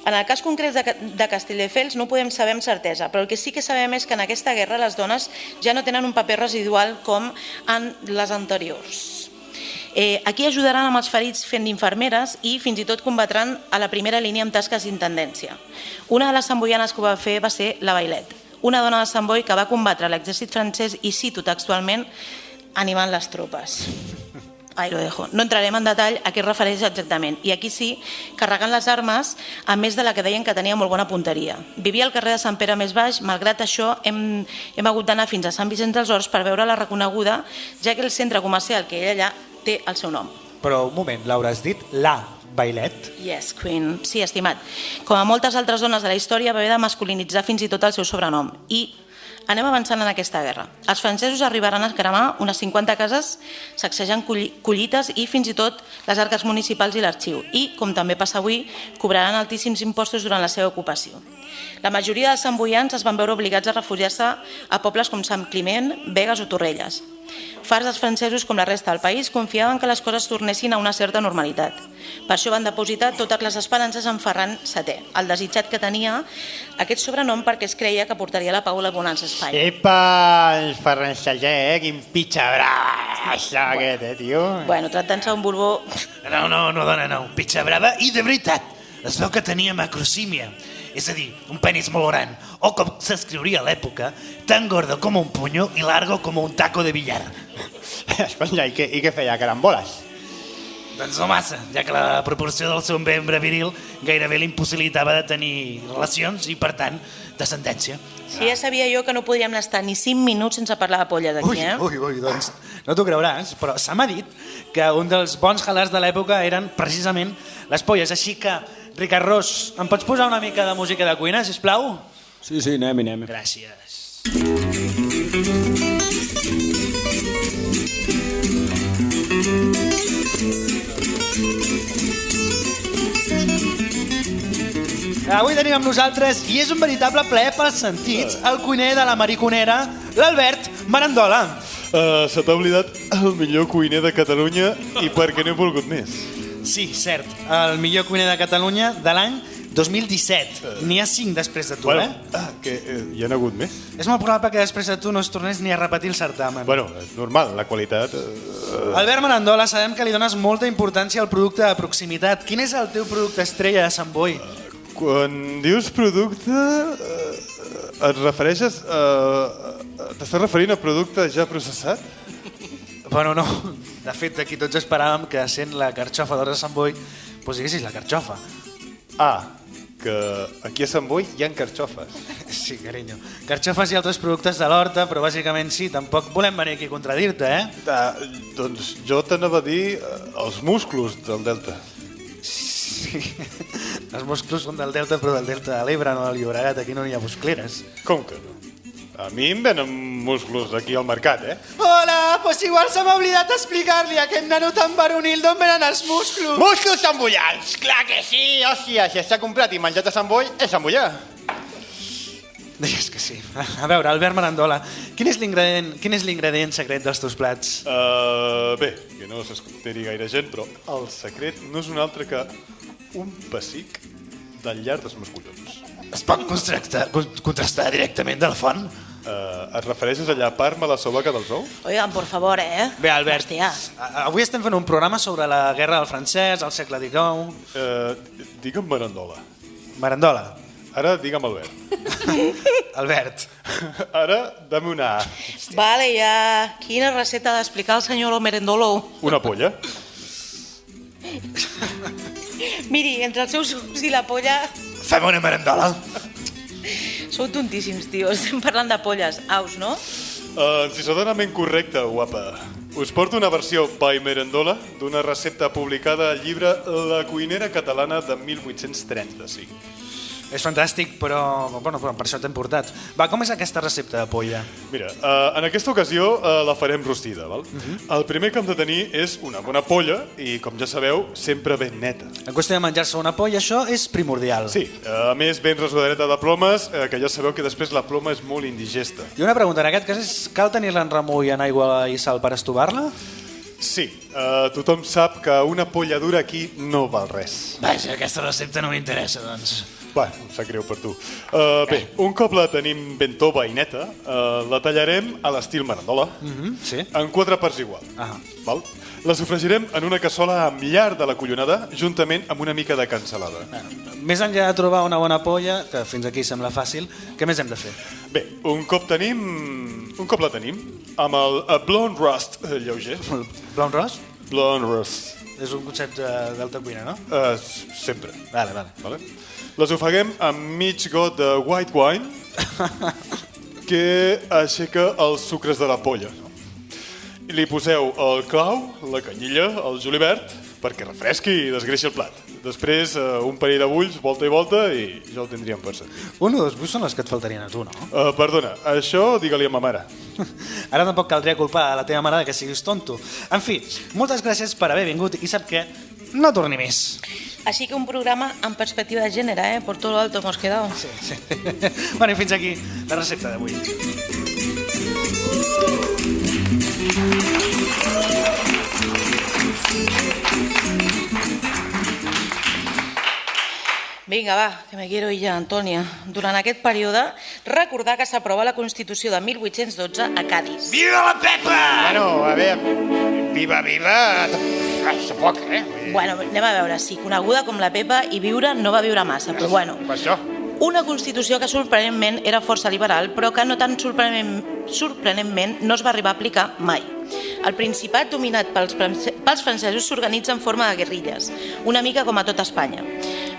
Speaker 4: En el cas concret de Castelldefels no ho podem saber amb certesa, però el que sí que sabem és que en aquesta guerra les dones ja no tenen un paper residual com en les anteriors. Aquí ajudaran amb els ferits fent d'infermeres i fins i tot combatran a la primera línia amb tasques d'intendència. Una de les samboianes que ho va fer va ser la Bailet, una dona de Sant Boi que va combatre l'exèrcit francès i, cito textualment, animant les tropes. Ahí lo dejo. No entrarem en detall a què es refereix exactament. I aquí sí, carregant les armes, a més de la que deien que tenia molt bona punteria. Vivia al carrer de Sant Pere més baix, malgrat això hem hagut d'anar fins a Sant Vicenç dels Horts per veure-la reconeguda, ja que el centre comercial que hi ha allà té el seu nom.
Speaker 2: Però un moment, Laura, has dit la Bailet?
Speaker 4: Yes, Queen. Sí, estimat. Com a moltes altres dones de la història va haver de masculinitzar fins i tot el seu sobrenom. I anem avançant en aquesta guerra. Els francesos arribaran a cremar unes 50 cases, sacsejant collites i fins i tot les arques municipals i l'arxiu. I, com també passa avui, cobraran altíssims impostos durant la seva ocupació. La majoria dels samboians es van veure obligats a refugiar-se a pobles com Sant Climent, Begues o Torrelles. Farts dels francesos com la resta del país confiaven que les coses tornessin a una certa normalitat. Per això van depositar totes les esperances en Ferran VII, el desitjat que tenia aquest sobrenom perquè es creia que portaria la pau a la bonança a Espanya.
Speaker 3: Epa, el Ferran VII, quin pitxa brava aquest, tio.
Speaker 4: Bueno, tractant-se un Borbó...
Speaker 21: No, dona, no, pitxa brava i de veritat, es veu que tenia macrocímia. És a dir, un penis molt gran, o com s'escriuria a l'època, tan gordo com un puño i largo com un taco de billar.
Speaker 3: Espanya, i què feia, caramboles?
Speaker 21: Doncs no massa, ja que la proporció del seu membre viril gairebé l'impossibilitava de tenir relacions i, per tant, descendència.
Speaker 4: Sí, ja sabia jo que no podríem estar ni 5 minuts sense parlar de polles aquí,
Speaker 2: Ui, doncs no t'ho creuràs, però se m'ha dit que un dels bons jalars de l'època eren precisament les polles, així que, Ricard Ros, em pots posar una mica de música de cuina, sisplau?
Speaker 5: Sí, anem.
Speaker 2: Gràcies. Avui tenim amb nosaltres, i és un veritable plaer pels sentits, el cuiner de la Mariconera, l'Albert Marandola.
Speaker 22: Se t'ha oblidat el millor cuiner de Catalunya i perquè no he volgut més.
Speaker 2: Sí, cert, el millor cuiner de Catalunya de l'any 2017. N'hi ha 5 després de tu,
Speaker 22: Que hi ha hagut més?
Speaker 2: És molt probable que després de tu no es tornés ni a repetir el certamen.
Speaker 22: Bueno, és normal, la qualitat...
Speaker 2: Albert Marandola, sabem que li dones molta importància al producte de proximitat. Quin és el teu producte estrella de Sant Boi?
Speaker 22: Quan dius producte, et refereixes t'estàs referint a producte ja processat?
Speaker 2: Bueno, no. De fet, aquí tots esperàvem que, sent la carxofa d'Horta de Sant Boi, doncs diguessis la carxofa.
Speaker 22: Que aquí a Sant Boi hi ha carxofes.
Speaker 2: Sí, carinyo. Carxofes i altres productes de l'horta, però bàsicament sí, tampoc volem venir aquí a contradir-te,
Speaker 22: Doncs jo t'anava a dir els musclos del Delta.
Speaker 2: Sí, els musclos són del Delta, però del Delta de l'Ebre, no del Llobregat, aquí no hi ha muscleres.
Speaker 22: Com que no? A mi em venen músculos aquí al mercat,
Speaker 2: Hola, pues igual se m'ha oblidat explicar-li a aquest nano tan varonil d'on venen els musclos.
Speaker 3: Musclos samboians, clar que sí, hòstia, si s'ha comprat i menjat a Sant Boi, és samboià.
Speaker 2: Deies que sí. A veure, Albert Marandola, quin és l'ingredient secret dels teus plats?
Speaker 22: Bé, que no s'escolteri gaire gent, però el secret no és un altre que un pessic del llarg dels meus collons.
Speaker 21: Es pot contrastar directament de la font?
Speaker 22: Et refereixes a llapar-me la sobaca dels ous?
Speaker 4: Oigan, por favor,
Speaker 2: Bé, Albert, avui estem fent un programa sobre la guerra del francès, al segle XIX...
Speaker 22: Digue'm Marandola.
Speaker 2: Marandola?
Speaker 22: Ara digue'm Albert.
Speaker 2: Albert.
Speaker 22: Ara dame una A.
Speaker 4: Vale, ja... Quina recepta ha d'explicar el senyor Merendolo?
Speaker 22: Una polla.
Speaker 4: Miri, entre els seus ulls i la polla...
Speaker 21: Fem una merendola.
Speaker 4: Sou tontíssims, tio. Estem parlant de polles. Aus, no?
Speaker 22: Encisadorament correcte, guapa. Us porto una versió by Merendola d'una recepta publicada al llibre La cuinera catalana de 1835.
Speaker 2: És fantàstic, però per això t'hem portat. Va, com és aquesta recepta de polla?
Speaker 22: Mira, en aquesta ocasió la farem rostida, val? El primer que hem de tenir és una bona polla i, com ja sabeu, sempre ben neta.
Speaker 2: En qüestió de menjar-se una polla, això és primordial.
Speaker 22: Sí, a més ben resudareta de plomes, que ja sabeu que després la ploma és molt indigesta.
Speaker 2: I una pregunta, en aquest cas, cal tenir-la en remull en aigua i sal per estovar-la?
Speaker 22: Sí, tothom sap que una polla dura aquí no val res.
Speaker 21: Vaja, aquesta recepta no m'interessa, doncs.
Speaker 22: Va, em sap greu per tu. Bé, un cop la tenim ben tova i neta, la tallarem a l'estil Marandola, en 4 parts igual. Val? La sofregirem en una cassola amb llar de la collonada, juntament amb una mica de cansalada.
Speaker 2: Més enllà de trobar una bona polla, que fins aquí sembla fàcil, què més hem de fer?
Speaker 22: Bé, un cop la tenim, amb el blonde rust lleuger.
Speaker 2: Blonde rust?
Speaker 22: Blonde rust.
Speaker 2: És un concepte d'alta cuina, no?
Speaker 22: Sempre.
Speaker 2: Vale.
Speaker 22: Les ofeguem amb mig got de white wine que aixeca els sucres de la polla. Li poseu el clau, la canyella, el julivert, perquè refresqui i desgreixi el plat. Després, un parell de bulls, volta i volta, i ja ho tindríem per servir.
Speaker 2: 1 o 2 bulls són les que et faltarien a tu, no?
Speaker 22: Perdona, això digue-li a ma mare.
Speaker 2: Ara tampoc caldria culpar a la teva mare que siguis tonto. En fi, moltes gràcies per haver vingut i sap què? No torni més.
Speaker 4: Així que un programa amb perspectiva de gènere, Por todo lo alto hemos quedado.
Speaker 2: Sí. Bueno, i fins aquí la recepta d'avui.
Speaker 4: Vinga, va, que me quiero ir ja, Antònia. Durant aquest període, recordar que s'aprova la Constitució de 1812 a Cádiz.
Speaker 21: Viva la Pepa!
Speaker 3: Bueno, a veure, viva! Això poc,
Speaker 4: Bueno, anem a veure, sí, coneguda com la Pepa i viure no va viure massa, però bueno.
Speaker 3: Per això.
Speaker 4: Una Constitució que sorprenentment era força liberal, però que no tan sorprenentment no es va arribar a aplicar mai. El Principat, dominat pels francesos, s'organitza en forma de guerrilles, una mica com a tot Espanya,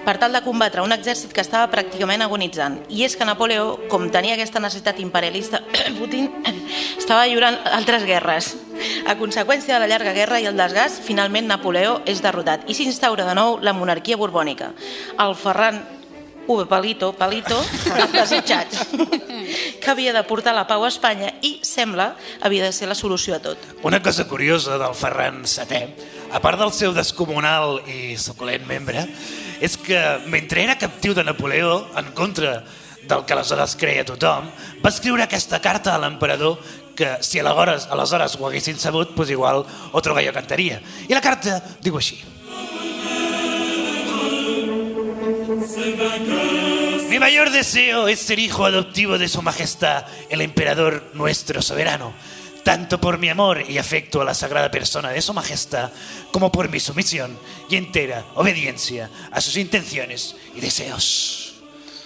Speaker 4: per tal de combatre un exèrcit que estava pràcticament agonitzant. I és que Napoleó, com tenia aquesta necessitat imperialista, Putin estava lliurant altres guerres. A conseqüència de la llarga guerra i el desgast, finalment Napoleó és derrotat i s'instaura de nou la monarquia borbònica. El Ferran Palito, desitjat, que havia de portar la pau a Espanya i, sembla, havia de ser la solució a tot.
Speaker 21: Una cosa curiosa del Ferran VII, a part del seu descomunal i suculent membre, és que mentre era captiu de Napoleó, en contra del que aleshores creia tothom, va escriure aquesta carta a l'emperador que si aleshores ho haguessin sabut, doncs igual otro gallo cantaria. I la carta diu així. Mi mayor deseo es ser hijo adoptivo de su majestad, el emperador nuestro soberano, tanto por mi amor y afecto a la sagrada persona de su majestad, como por mi sumisión y entera obediencia a sus intenciones y deseos.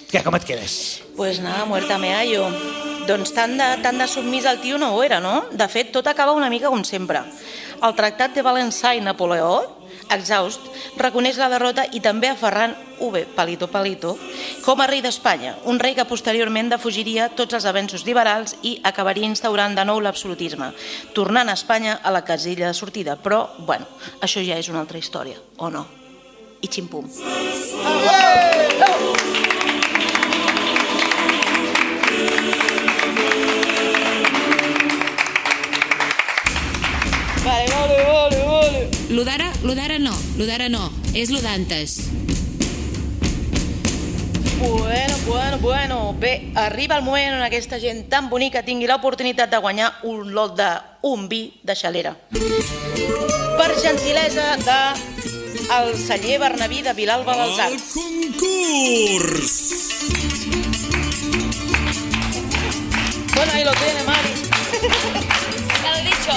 Speaker 21: Què, com et quedes?
Speaker 4: Pues nada, muerta me hallo. Doncs tant de submís el tio no ho era, no? De fet, tot acaba una mica com sempre. El tractat de Valençà i Napoleó, exhaust, reconeix la derrota i també a Ferran Palito, com a rei d'Espanya, un rei que posteriorment defugiria tots els avenços liberals i acabaria instaurant de nou l'absolutisme, tornant a Espanya a la casilla de sortida. Però, bueno, això ja és una altra història, o no? I ximpum.
Speaker 16: Vale. L'Udara no, és l'Udantes.
Speaker 4: Bueno. Bé, arriba el moment on aquesta gent tan bonica tingui l'oportunitat de guanyar un lot d'un vi de xalera. Per gentilesa del celler Bernabí de Vilalba dels Arcs.
Speaker 20: El concurs!
Speaker 1: Bueno, ahí lo tiene, Mari.
Speaker 8: Ya lo he dicho.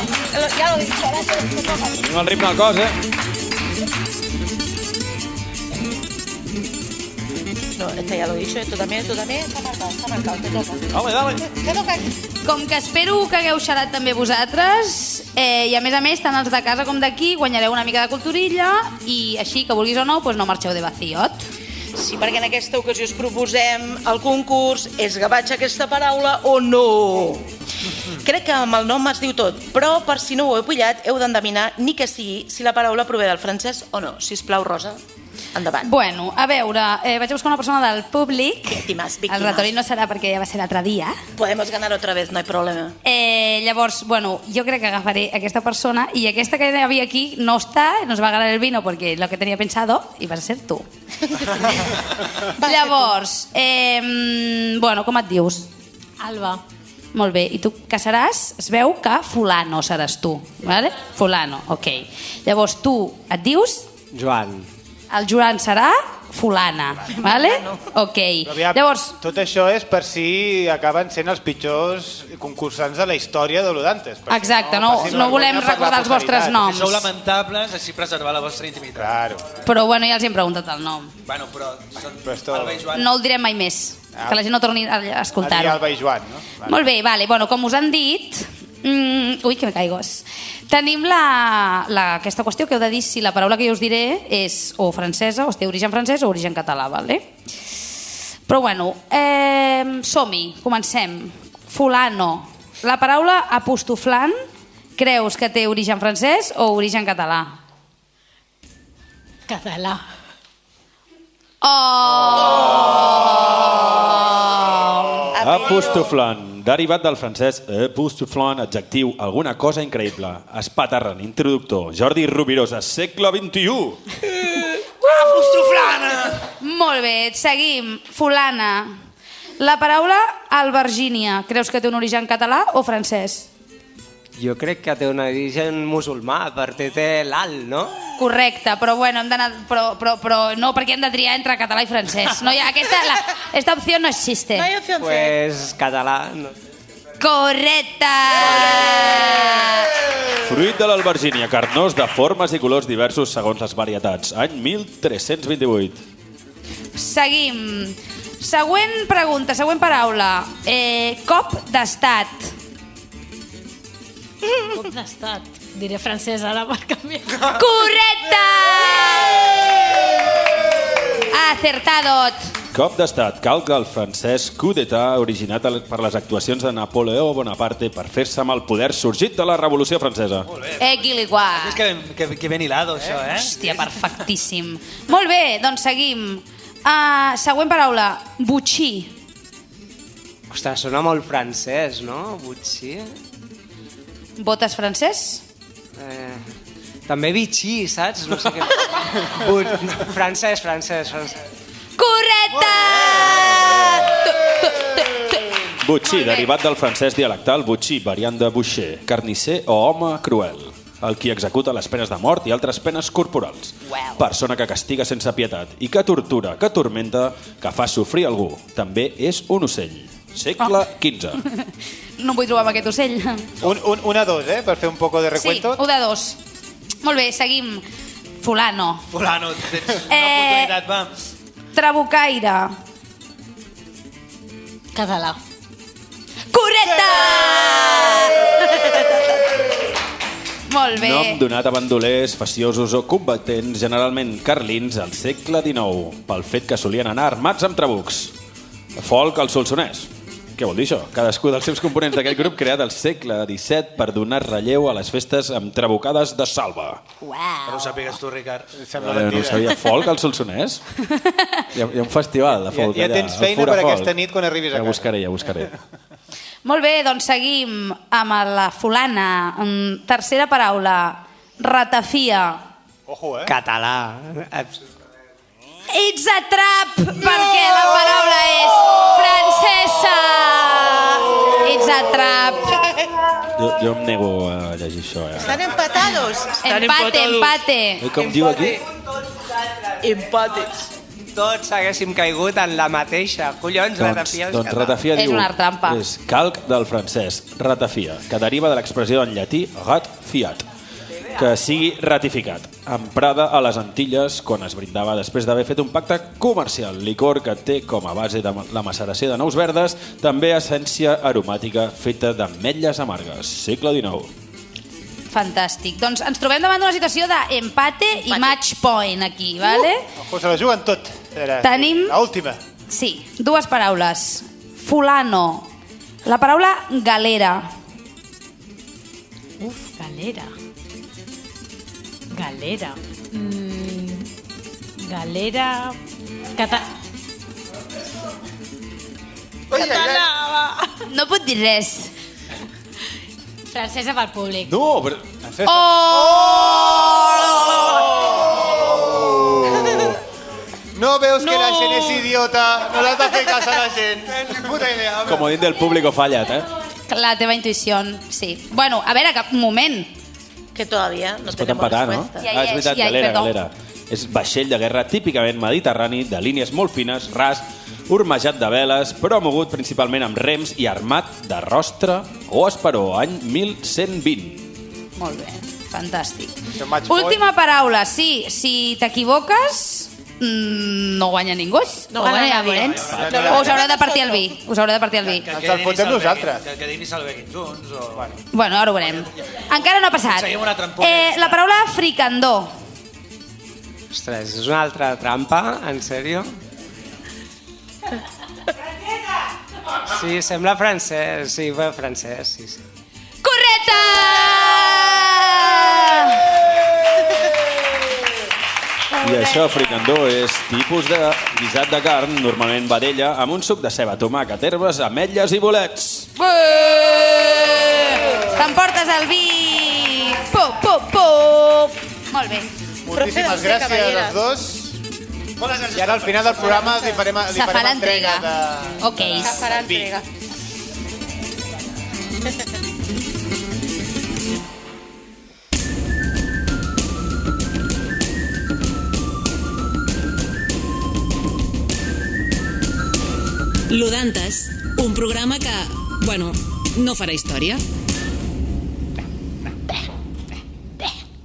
Speaker 1: Ya lo he dicho. Ahora te toca.
Speaker 5: Tenim el ritme del cos,
Speaker 1: No, este ya lo he dicho, esto también está marcado, te toca.
Speaker 5: Dale.
Speaker 1: Te toca.
Speaker 8: Com que espero que hagueu xerrat també vosaltres, i a més, tant els de casa com d'aquí, guanyareu una mica de culturilla i així, que vulguis o no, doncs no marxeu de vaciot.
Speaker 1: Sí, perquè en aquesta ocasió us proposem el concurs És gavatxa aquesta paraula o no? Crec que amb el nom es diu tot, però per si no ho heu pillat heu d'endevinar ni que sigui si la paraula prové del francès o no. Sisplau, Rosa, endavant.
Speaker 8: Bueno, a veure, vaig a buscar una persona del públic.
Speaker 1: Víctimes.
Speaker 8: El ratolí no serà perquè ja va ser l'altre dia.
Speaker 1: Podemos ganar otra vez, no hay problema.
Speaker 8: Llavors, bueno, jo crec que agafaré aquesta persona i aquesta que havia aquí no està, nos va a ganar el vino porque lo que tenía pensado i vas a ser tu. Llavors, bueno, com et dius?
Speaker 15: Alba.
Speaker 8: Molt bé, i tu que seràs? Es veu que fulano seràs tu, vale? Fulano, ok. Llavors tu et dius?
Speaker 7: Joan.
Speaker 8: El Joan serà fulana, vale? Ok.
Speaker 3: Aviam,
Speaker 8: llavors...
Speaker 3: tot això és per si acaben sent els pitjors concursants de la història de l'Odantes.
Speaker 8: Exacte, no volem recordar els vostres noms.
Speaker 2: Si sou lamentables, així preservar la vostra intimitat.
Speaker 3: Claro.
Speaker 8: Però bueno, ja els hem preguntat el nom.
Speaker 2: Bueno, però són
Speaker 3: Alba
Speaker 2: i Joan.
Speaker 8: No el direm mai més, que la gent no torni a escoltar-ho.
Speaker 3: Alba i Joan, no?
Speaker 8: Vale. Molt bé, vale. Bueno, com us han dit... ui, que me caigos. Tenim aquesta qüestió que heu de dir si la paraula que jo us diré és o francesa, o té origen francès o origen català, vale? Però bueno, som-hi, comencem. Fulano. La paraula apostoflant, creus que té origen francès o origen català?
Speaker 15: Català.
Speaker 5: Apostoflant, derivat del francès apostoflant, adjectiu, alguna cosa increïble. Espaterrant, introductor, Jordi Rovirosa, segle XXI.
Speaker 8: Apostoflana! Molt bé, seguim. Fulana. La paraula albergínia, creus que té un origen català o francès?
Speaker 7: Jo crec que té un origen musulmà, perquè té l'alt, no?
Speaker 8: Correcte, però bueno, hem d'anar... Però no, perquè hem de triar entre català i francès. No, esta opció no existe.
Speaker 1: No hay opción C.
Speaker 7: Pues català. No.
Speaker 8: Correcte!
Speaker 5: Fruit de l'albergínia, carnós de formes i colors diversos segons les varietats. Any 1328.
Speaker 8: Seguim. Següent pregunta, següent paraula. Cop d'estat.
Speaker 15: Cop d'estat. Diré francès ara per canviar.
Speaker 8: Correcte! Acertadot.
Speaker 5: Cop d'estat. Calca el francès coup d'état originat per les actuacions de Napoleó Bonaparte per fer-se amb el poder sorgit de la Revolució Francesa.
Speaker 8: Equiliguà.
Speaker 2: És que ben hilado, això, eh?
Speaker 8: Hòstia, perfectíssim. Molt bé, doncs seguim. Següent paraula. Butxí.
Speaker 7: Ostres, sona molt francès, no? Butxí.
Speaker 8: Votes francès?
Speaker 7: També Vichy, saps? No sé què... Francès.
Speaker 8: Correcte!
Speaker 5: Butxí, derivat del francès dialectal butxí, variant de boucher, carnisser o home cruel. El qui executa les penes de mort i altres penes corporals.
Speaker 8: Wow.
Speaker 5: Persona que castiga sense pietat i que tortura, que tormenta, que fa sofrir algú. També és un ocell. Segle XV.
Speaker 8: No em vull trobar amb aquest ocell.
Speaker 3: Una, dos, per fer un poco de recuento.
Speaker 8: Sí, 1 de 2. Molt bé, seguim. Fulano.
Speaker 2: Fulano, tens una oportunitat, va.
Speaker 8: Trabucaire.
Speaker 15: Català.
Speaker 8: Correcte! Molt bé.
Speaker 5: Nom donat a bandolers, faciosos o combatents, generalment carlins, al segle XIX, pel fet que solien anar armats amb trabucs. Folk al Solsonès. Què vol dir això? Cadascú dels seus components d'aquest grup creat al segle XVII per donar relleu a les festes amb trabucades de salva.
Speaker 8: Uau.
Speaker 2: No ho sàpigues tu, Ricard.
Speaker 5: No ho sabia. Folk al Solsonès? Hi ha un festival de folk
Speaker 3: ja
Speaker 5: allà.
Speaker 3: tens feina per aquesta nit quan arribis a casa.
Speaker 5: Ja buscaré.
Speaker 8: Molt bé, doncs seguim amb la fulana. Tercera paraula. Ratafia.
Speaker 3: Ojo,
Speaker 7: Català.
Speaker 8: It's a trap, perquè la paraula és francesa. It's a trap.
Speaker 5: Jo em nego a llegir això.
Speaker 1: Estan empatados.
Speaker 8: Empate.
Speaker 5: Com diu aquí?
Speaker 1: Empates.
Speaker 7: tots haguéssim caigut en la mateixa. Collons, ratafia és
Speaker 5: Doncs
Speaker 7: català.
Speaker 5: ratafia
Speaker 8: És
Speaker 5: diu...
Speaker 8: una trampa.
Speaker 5: És calc del francès, ratafia, que deriva de l'expressió en llatí rat fiat, que sigui ratificat, emprada a les Antilles quan es brindava després d'haver fet un pacte comercial. Licor que té com a base de la maceració de nous verdes, també essència aromàtica feta d'ametlles amargues. Segle XIX.
Speaker 8: Fantàstic. Doncs ens trobem davant d'una situació d'empate i match point aquí, vale?
Speaker 3: Pues se la juguen tot.
Speaker 8: Tenim...
Speaker 3: L'última.
Speaker 8: Sí, dues paraules. Fulano. La paraula galera.
Speaker 15: Uf, galera. Galera. Galera... Català.
Speaker 8: No puc dir res.
Speaker 15: Francesa pel públic.
Speaker 5: No, però...
Speaker 3: No veus que la gent és idiota? No l'has de fer cas a la gent. Ni puta idea.
Speaker 5: Com dit del público fallat,
Speaker 8: La teva intuïció, sí. Bueno, a veure, un moment.
Speaker 1: Que todavía no
Speaker 5: Es pot empatar, no? És veritat, galera. És vaixell de guerra típicament mediterrani, de línies molt fines, ras, ormejat de veles, però mogut principalment amb rems i armat de rostre o esperó, any 1120.
Speaker 8: Molt bé, fantàstic. Última paraula, sí. Si t'equivoques, no guanya ningú.
Speaker 1: No guanya nadie.
Speaker 8: O us haureu de partir el vi. Us haureu de partir el vi.
Speaker 3: Ens el fotem nosaltres.
Speaker 12: Que quedin i s'albeguin junts. O...
Speaker 8: Bueno, ara ho veurem. Encara no ha passat.
Speaker 12: Seguim una trampona.
Speaker 8: La paraula fricandó.
Speaker 7: Ostres, és una altra trampa? En sèrio? Sí, sembla francès. Sí, francès, sí.
Speaker 8: Correcte!
Speaker 5: I això, fricandó, és tipus de guisat de carn, normalment vedella, amb un suc de ceba, tomàquet, herbes, ametlles i bolets.
Speaker 8: T'emportes el vi! Pop, pop, pop! Molt bé.
Speaker 3: Moltíssimes gràcies als dos. I ara al final del programa li farem entrega de...
Speaker 8: Ok.
Speaker 1: Se farà entrega.
Speaker 19: Lodantes, un programa que, bueno, no farà història.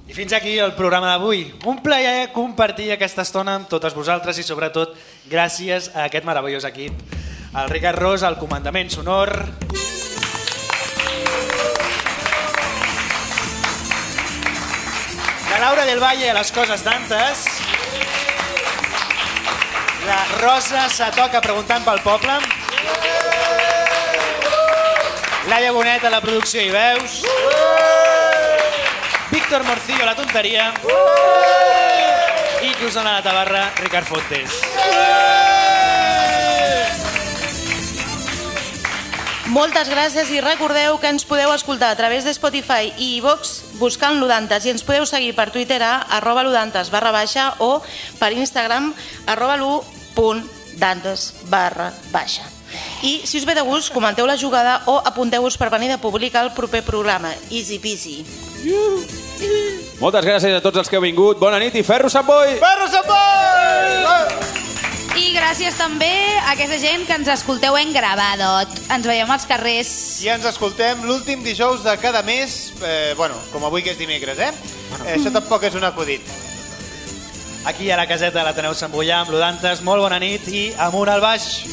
Speaker 2: I fins aquí el programa d'avui. Un plaer compartir aquesta estona amb totes vosaltres i sobretot gràcies a aquest meravellós equip. El Ricard Ros, al comandament sonor. La Laura del Valle a les coses d'antes. La Rosa Satoca preguntant pel poble. Laia Bonet a la producció i veus. Víctor Morcillo a la tonteria. I que us dona la tabarra, Ricard Fontes.
Speaker 1: Moltes gràcies i recordeu que ens podeu escoltar a través de Spotify i iVox buscant Lodantes i ens podeu seguir per Twitter a @lodantes_ o per Instagram @lu.dantes_. I si us ve de gust, comenteu la jugada o apunteu-vos per venir de públic al proper programa. Easy peasy.
Speaker 5: Moltes gràcies a tots els que heu vingut. Bona nit i ferro Sant Boi!
Speaker 3: Ferro Sant Boi!
Speaker 8: I gràcies també a aquesta gent que ens escolteu en gravadot. Ens veiem als carrers.
Speaker 3: I ens escoltem l'últim dijous de cada mes, com avui que és dimecres, Això tampoc és un acudit.
Speaker 2: Aquí a la caseta de l'Ateneu Sant Boià amb Lodantes. Molt bona nit i amunt al baix.